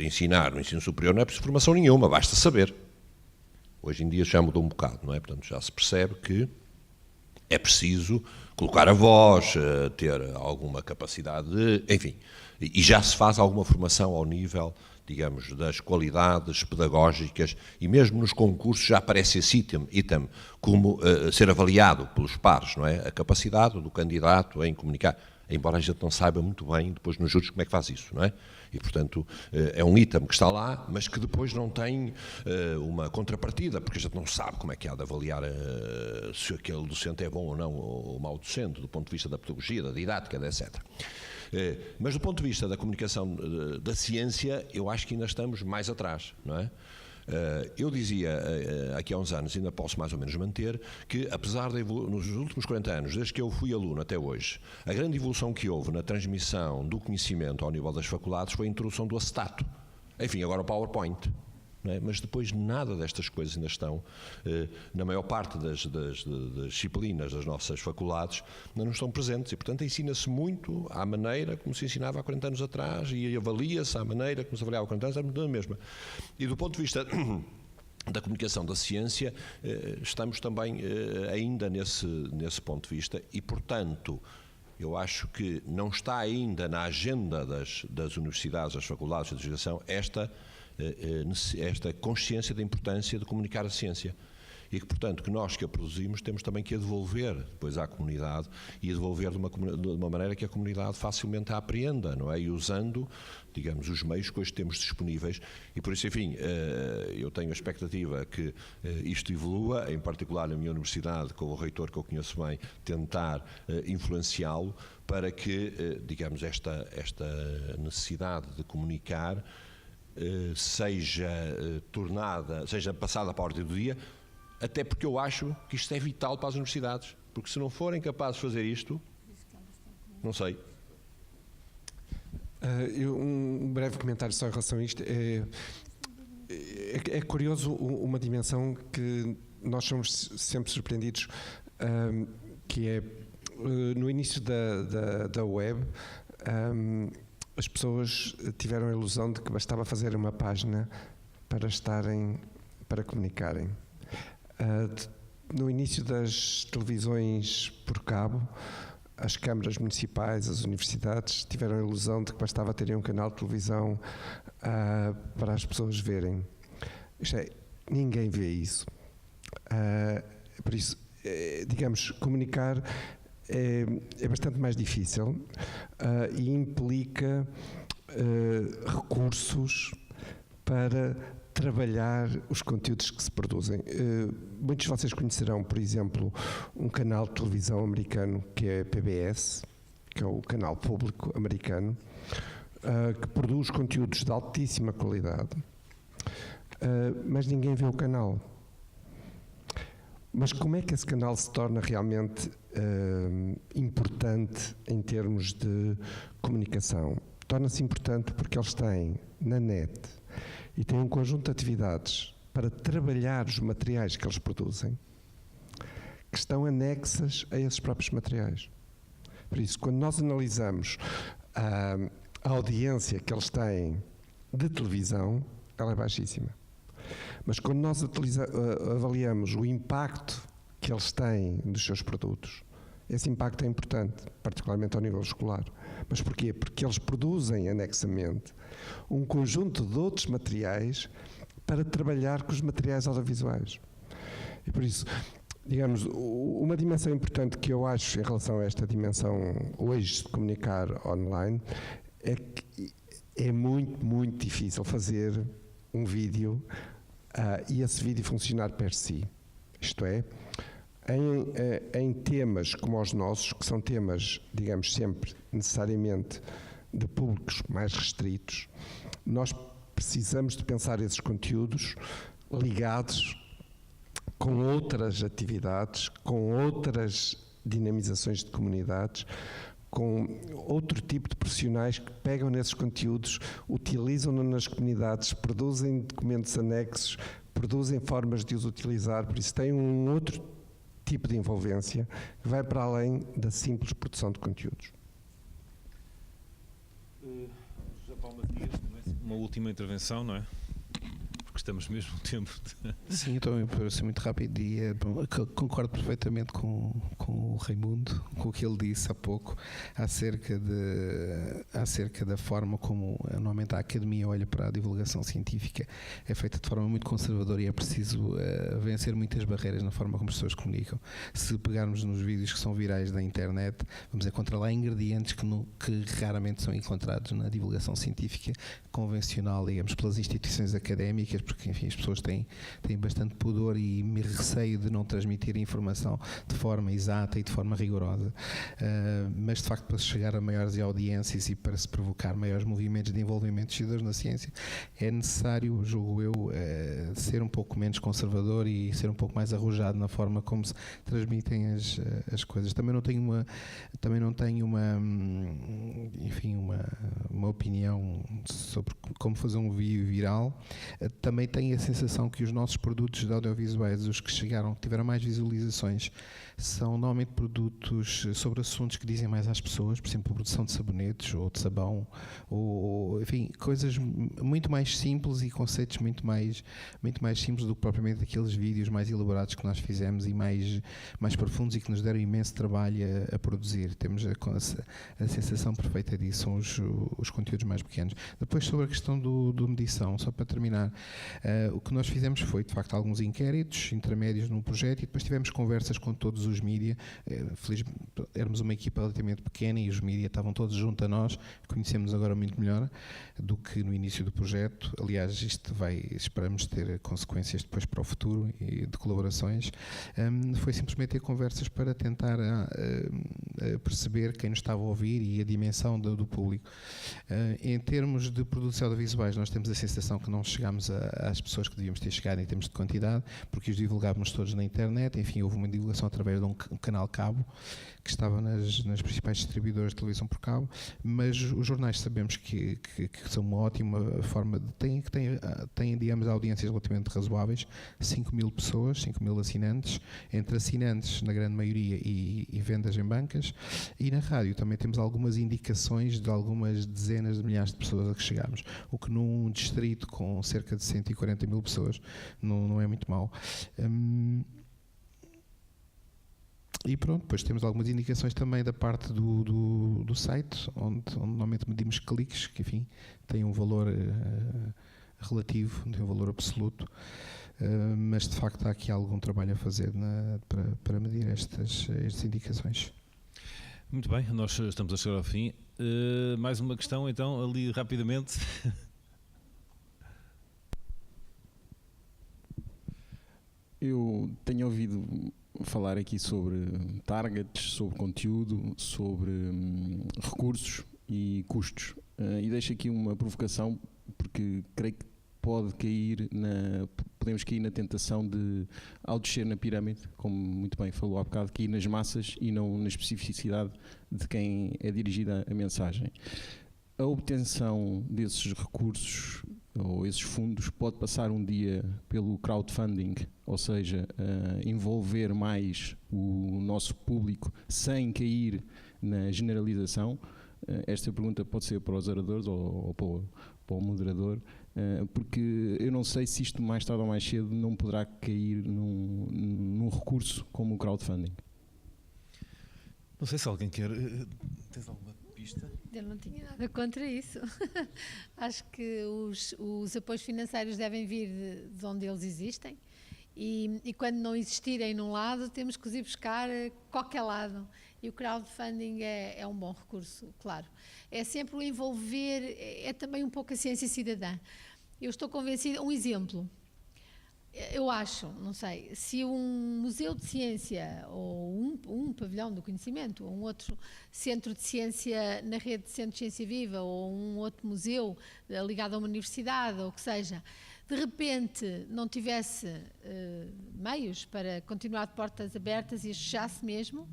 ensinar no ensino superior não é preciso formação nenhuma, basta saber. Hoje em dia já mudou um bocado, não é? Portanto, já se percebe que é preciso colocar a voz, ter alguma capacidade enfim, e já se faz alguma formação ao nível, digamos, das qualidades pedagógicas e mesmo nos concursos já aparece esse item como ser avaliado pelos pares, não é? A capacidade do candidato em comunicar, embora a gente não saiba muito bem depois nos júris como é que faz isso, não é? E, portanto, é um item que está lá, mas que depois não tem uma contrapartida, porque a gente não sabe como é que há de avaliar se aquele docente é bom ou não, ou mau docente, do ponto de vista da pedagogia, da didática, etc. Mas do ponto de vista da comunicação da ciência, eu acho que ainda estamos mais atrás, não é? Eu dizia aqui há uns anos, ainda posso mais ou menos manter, que apesar nos últimos 40 anos, desde que eu fui aluno até hoje, a grande evolução que houve na transmissão do conhecimento ao nível das faculdades foi a introdução do acetato. Enfim, agora o PowerPoint. Não é? Mas depois nada destas coisas ainda estão, na maior parte das disciplinas das nossas faculdades, ainda não estão presentes e, portanto, ensina-se muito à maneira como se ensinava há 40 anos atrás e avalia-se à maneira como se avaliava há 40 anos, é muito a mesma. E do ponto de vista da comunicação da ciência, estamos também ainda nesse ponto de vista e, portanto, eu acho que não está ainda na agenda das universidades, das faculdades de investigação, esta consciência da importância de comunicar a ciência. E que, portanto, que nós que a produzimos temos também que a devolver depois à comunidade e a devolver de uma maneira que a comunidade facilmente a apreenda, não é? E usando, digamos, os meios que hoje temos disponíveis. E por isso, enfim, eu tenho a expectativa que isto evolua, em particular na minha universidade, com o reitor que eu conheço bem, tentar influenciá-lo para que, digamos, esta necessidade de comunicar seja passada para a ordem do dia, até porque eu acho que isto é vital para as universidades, porque se não forem capazes de fazer isto, não sei. Um breve comentário só em relação a isto. É curioso uma dimensão que nós somos sempre surpreendidos, que é no início da web, as pessoas tiveram a ilusão de que bastava fazer uma página para comunicarem. No início das televisões por cabo, as câmaras municipais, as universidades tiveram a ilusão de que bastava terem um canal de televisão para as pessoas verem. Ninguém vê isso. Por isso, digamos, comunicar é bastante mais difícil e implica recursos para trabalhar os conteúdos que se produzem. Muitos de vocês conhecerão, por exemplo, um canal de televisão americano que é PBS, que é o canal público americano, que produz conteúdos de altíssima qualidade, mas ninguém vê o canal. Mas como é que esse canal se torna realmente importante em termos de comunicação? Torna-se importante porque eles têm na net e têm um conjunto de atividades para trabalhar os materiais que eles produzem que estão anexas a esses próprios materiais. Por isso, quando nós analisamos a audiência que eles têm de televisão, ela é baixíssima. Mas quando nós avaliamos o impacto que eles têm dos seus produtos, esse impacto é importante, particularmente ao nível escolar. Mas porquê? Porque eles produzem anexamente um conjunto de outros materiais para trabalhar com os materiais audiovisuais. E por isso, digamos, uma dimensão importante que eu acho em relação a esta dimensão hoje de comunicar online é que é muito, muito difícil fazer um vídeo e esse vídeo funcionar per si. Isto é, em temas como os nossos, que são temas, digamos, sempre necessariamente de públicos mais restritos, nós precisamos de pensar esses conteúdos ligados com outras atividades, com outras dinamizações de comunidades, com outro tipo de profissionais que pegam nesses conteúdos, utilizam-nos nas comunidades, produzem documentos anexos, produzem formas de os utilizar, por isso tem um outro tipo de envolvência que vai para além da simples produção de conteúdos. José Paulo Matias, uma última intervenção, não é? Porque estamos mesmo no tempo. Sim, então, para ser muito rápido, concordo perfeitamente com o Raimundo, com o que ele disse há pouco, acerca da forma como normalmente a academia olha para a divulgação científica. É feita de forma muito conservadora e é preciso vencer muitas barreiras na forma como as pessoas comunicam. Se pegarmos nos vídeos que são virais da internet, vamos encontrar lá ingredientes que raramente são encontrados na divulgação científica convencional, digamos, pelas instituições académicas, porque, enfim, as pessoas têm bastante pudor e receio de não transmitir informação de forma exata e de forma rigorosa. Mas, de facto, para se chegar a maiores audiências e para se provocar maiores movimentos de envolvimento de cidadãos na ciência, é necessário, julgo eu, ser um pouco menos conservador e ser um pouco mais arrojado na forma como se transmitem as coisas. Também não tenho uma opinião sobre como fazer um vídeo viral. Também tenho a sensação que os nossos produtos de audiovisuais, os que tiveram mais visualizações são normalmente produtos sobre assuntos que dizem mais às pessoas, por exemplo, a produção de sabonetes ou de sabão, ou enfim, coisas muito mais simples e conceitos muito mais simples do que propriamente aqueles vídeos mais elaborados que nós fizemos e mais profundos e que nos deram imenso trabalho a produzir. Temos a sensação perfeita disso, são os conteúdos mais pequenos. Depois, sobre a questão do medição, só para terminar, o que nós fizemos foi, de facto, alguns inquéritos intermédios no projeto e depois tivemos conversas com todos os mídia. Felizmente, éramos uma equipa relativamente pequena e os mídia estavam todos junto a nós, conhecemos agora muito melhor do que no início do projeto. Aliás, isto esperamos ter consequências depois para o futuro e de colaborações. Foi simplesmente ter conversas para tentar perceber quem nos estava a ouvir e a dimensão do público. Em termos de produtos audiovisuais, nós temos a sensação que não chegámos às pessoas que devíamos ter chegado em termos de quantidade, porque os divulgávamos todos na internet. Enfim, houve uma divulgação através de um canal cabo que estava nas principais distribuidores de televisão por cabo, mas os jornais sabemos que são uma ótima forma de... têm, digamos, audiências relativamente razoáveis, 5.000 pessoas, 5.000 assinantes, entre assinantes na grande maioria e vendas em bancas, e na rádio também temos algumas indicações de algumas dezenas de milhares de pessoas a que chegamos, o que num distrito com cerca de 140.000 pessoas não é muito mau. E pronto, depois temos algumas indicações também da parte do site, onde normalmente medimos cliques, que enfim, tem um valor relativo, tem um valor absoluto, mas de facto há aqui algum trabalho a fazer para medir estas indicações. Muito bem, nós estamos a chegar ao fim. Mais uma questão então, ali rapidamente. Eu tenho ouvido falar aqui sobre targets, sobre conteúdo, sobre recursos e custos. E deixo aqui uma provocação, porque creio que podemos cair na tentação de, ao descer na pirâmide, como muito bem falou há bocado, cair nas massas e não na especificidade de quem é dirigida a mensagem. A obtenção desses recursos ou esses fundos pode passar um dia pelo crowdfunding, ou seja, envolver mais o nosso público sem cair na generalização. Esta pergunta pode ser para os oradores ou para o moderador, porque eu não sei se isto mais tarde ou mais cedo não poderá cair num recurso como o crowdfunding. Não sei se alguém quer... Tens alguma pista? Eu não tinha nada contra isso. Acho que os apoios financeiros devem vir de onde eles existem e quando não existirem num lado, temos que os ir buscar a qualquer lado. E o crowdfunding é um bom recurso, claro. É sempre o envolver, é também um pouco a ciência cidadã. Eu estou convencida, um exemplo... Eu acho, não sei, se um museu de ciência ou um pavilhão do conhecimento ou um outro centro de ciência na rede de centros de ciência viva ou um outro museu ligado a uma universidade ou o que seja, de repente não tivesse meios para continuar de portas abertas e as fechasse mesmo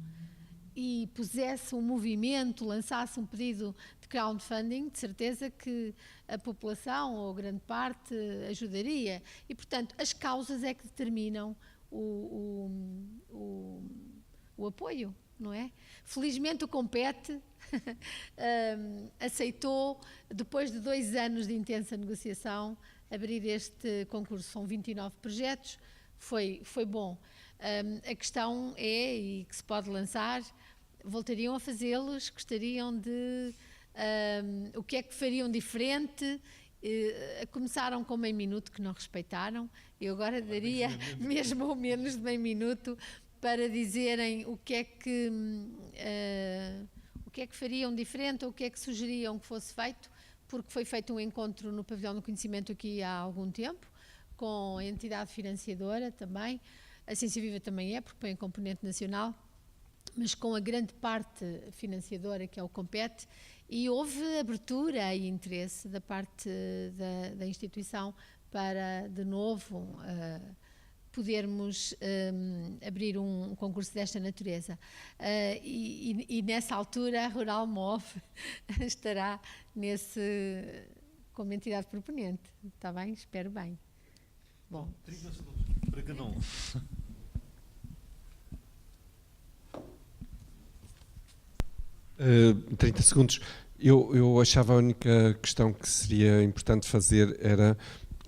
e pusesse um movimento, lançasse um pedido de crowdfunding, de certeza que a população, ou grande parte, ajudaria. E, portanto, as causas é que determinam o apoio, não é? Felizmente o Compete aceitou, depois de 2 anos de intensa negociação, abrir este concurso. São 29 projetos, foi bom. A questão é, e que se pode lançar, voltariam a fazê-los, gostariam de... o que é que fariam diferente? Começaram com meio minuto que não respeitaram, eu agora daria mesmo ou menos de meio minuto para dizerem o que é que fariam diferente ou o que é que sugeriam que fosse feito, porque foi feito um encontro no Pavilhão do Conhecimento aqui há algum tempo, com a entidade financiadora também. A Ciência Viva também porque põe a componente nacional, mas com a grande parte financiadora que é o Compete, e houve abertura e interesse da parte da instituição para, de novo, podermos abrir um concurso desta natureza. E nessa altura a Rural Move estará como entidade proponente, está bem? Espero bem. Bom. 30 segundos para cada um. 30 segundos. Eu achava a única questão que seria importante fazer era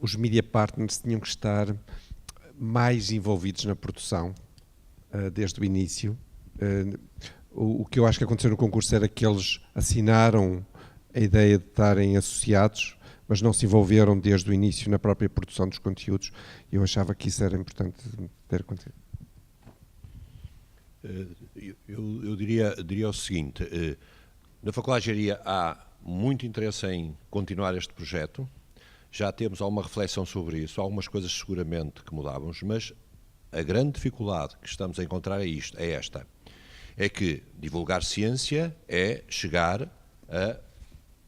os media partners tinham que estar mais envolvidos na produção desde o início. O que eu acho que aconteceu no concurso era que eles assinaram a ideia de estarem associados, mas não se envolveram desde o início na própria produção dos conteúdos. Eu achava que isso era importante ter acontecido. Eu diria o seguinte, na Faculdade de Engenharia há muito interesse em continuar este projeto, já temos alguma reflexão sobre isso, algumas coisas seguramente que mudávamos, mas a grande dificuldade que estamos a encontrar é esta, é que divulgar ciência é chegar a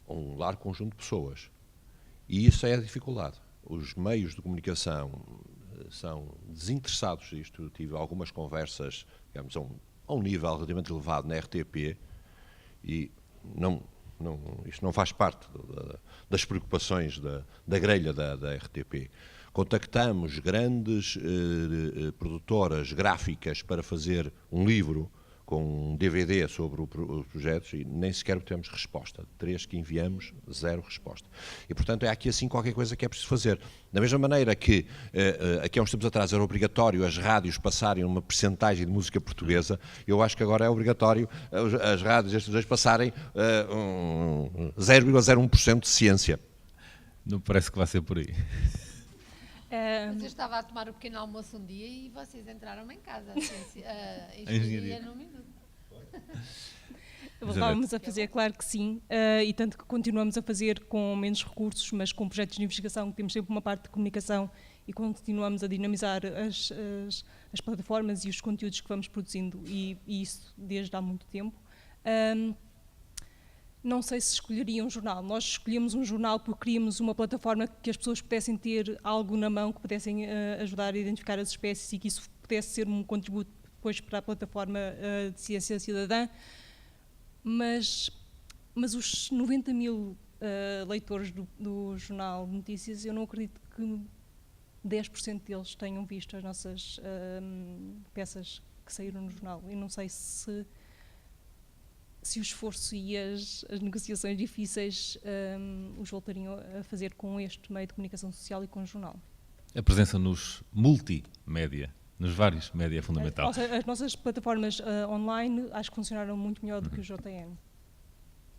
um largo conjunto de pessoas, e isso é a dificuldade. Os meios de comunicação são desinteressados disto. Eu tive algumas conversas, digamos, a um nível relativamente elevado na RTP, e isto não faz parte das preocupações da grelha da RTP. Contactamos grandes produtoras gráficas para fazer um livro com um DVD sobre os projetos e nem sequer obtemos resposta. 3 que enviamos, 0 resposta. E, portanto, é aqui assim qualquer coisa que é preciso fazer. Da mesma maneira que aqui há uns tempos atrás era obrigatório as rádios passarem uma percentagem de música portuguesa, eu acho que agora é obrigatório as rádios estes dois passarem 0,01% de ciência. Não parece que vai ser por aí. Mas eu estava a tomar o pequeno almoço um dia e vocês entraram em casa. A engenharia num minuto. Voltávamos a fazer, claro que sim, e tanto que continuamos a fazer com menos recursos, mas com projetos de investigação, que temos sempre uma parte de comunicação e continuamos a dinamizar as plataformas e os conteúdos que vamos produzindo, e isso desde há muito tempo. Não sei se escolheria um jornal. Nós escolhemos um jornal porque queríamos uma plataforma que as pessoas pudessem ter algo na mão, que pudessem ajudar a identificar as espécies e que isso pudesse ser um contributo depois para a plataforma de ciência cidadã. Mas os 90 mil leitores do Jornal de Notícias, eu não acredito que 10% deles tenham visto as nossas peças que saíram no jornal. Eu não sei se o esforço e as negociações difíceis os voltariam a fazer com este meio de comunicação social e com o jornal. A presença nos multimédia, nos vários média é fundamental. As nossas plataformas online acho que funcionaram muito melhor do que o JN.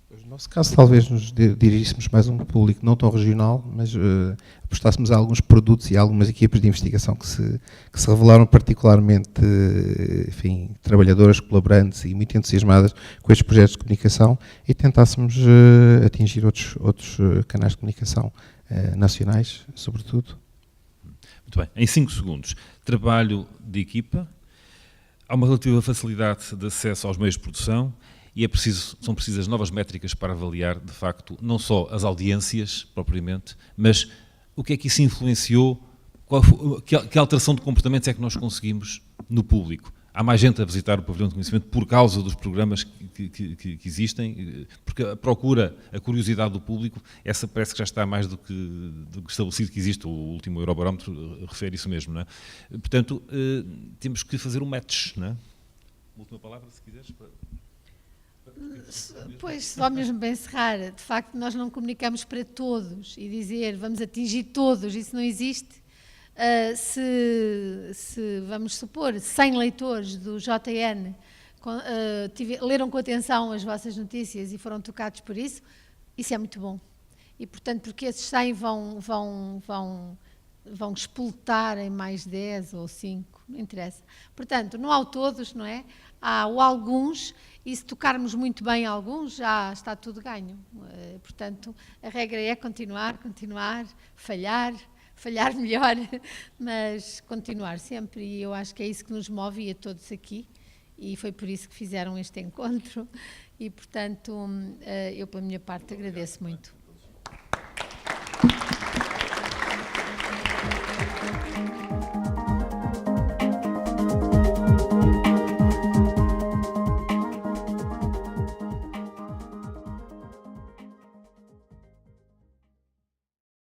No nosso caso, talvez nos dirigíssemos mais a um público não tão regional, mas apostássemos a alguns produtos e a algumas equipas de investigação que se revelaram particularmente, enfim, trabalhadoras, colaborantes e muito entusiasmadas com estes projetos de comunicação, e tentássemos atingir outros canais de comunicação nacionais, sobretudo. Muito bem. Em 5 segundos, trabalho de equipa, há uma relativa facilidade de acesso aos meios de produção, e são precisas novas métricas para avaliar, de facto, não só as audiências, propriamente, mas o que é que isso influenciou, que alteração de comportamentos é que nós conseguimos no público. Há mais gente a visitar o pavilhão de conhecimento por causa dos programas que existem, porque a procura, a curiosidade do público, essa parece que já está mais do que estabelecido que existe. O último Eurobarómetro refere isso mesmo, não é? Portanto, temos que fazer um match, não é? Última palavra, se quiseres. Pois, só mesmo para encerrar, de facto nós não comunicamos para todos e dizer vamos atingir todos, isso não existe. Se vamos supor 100 leitores do JN leram com atenção as vossas notícias e foram tocados por isso é muito bom. E portanto, porque esses 100 vão explotar em mais 10 ou 5, não interessa. Portanto, não há o todos, não é? Há o alguns, e se tocarmos muito bem alguns, já está tudo ganho. Portanto, a regra é continuar, falhar melhor, mas continuar sempre, e eu acho que é isso que nos move e a todos aqui, e foi por isso que fizeram este encontro, e portanto, eu pela minha parte agradeço muito.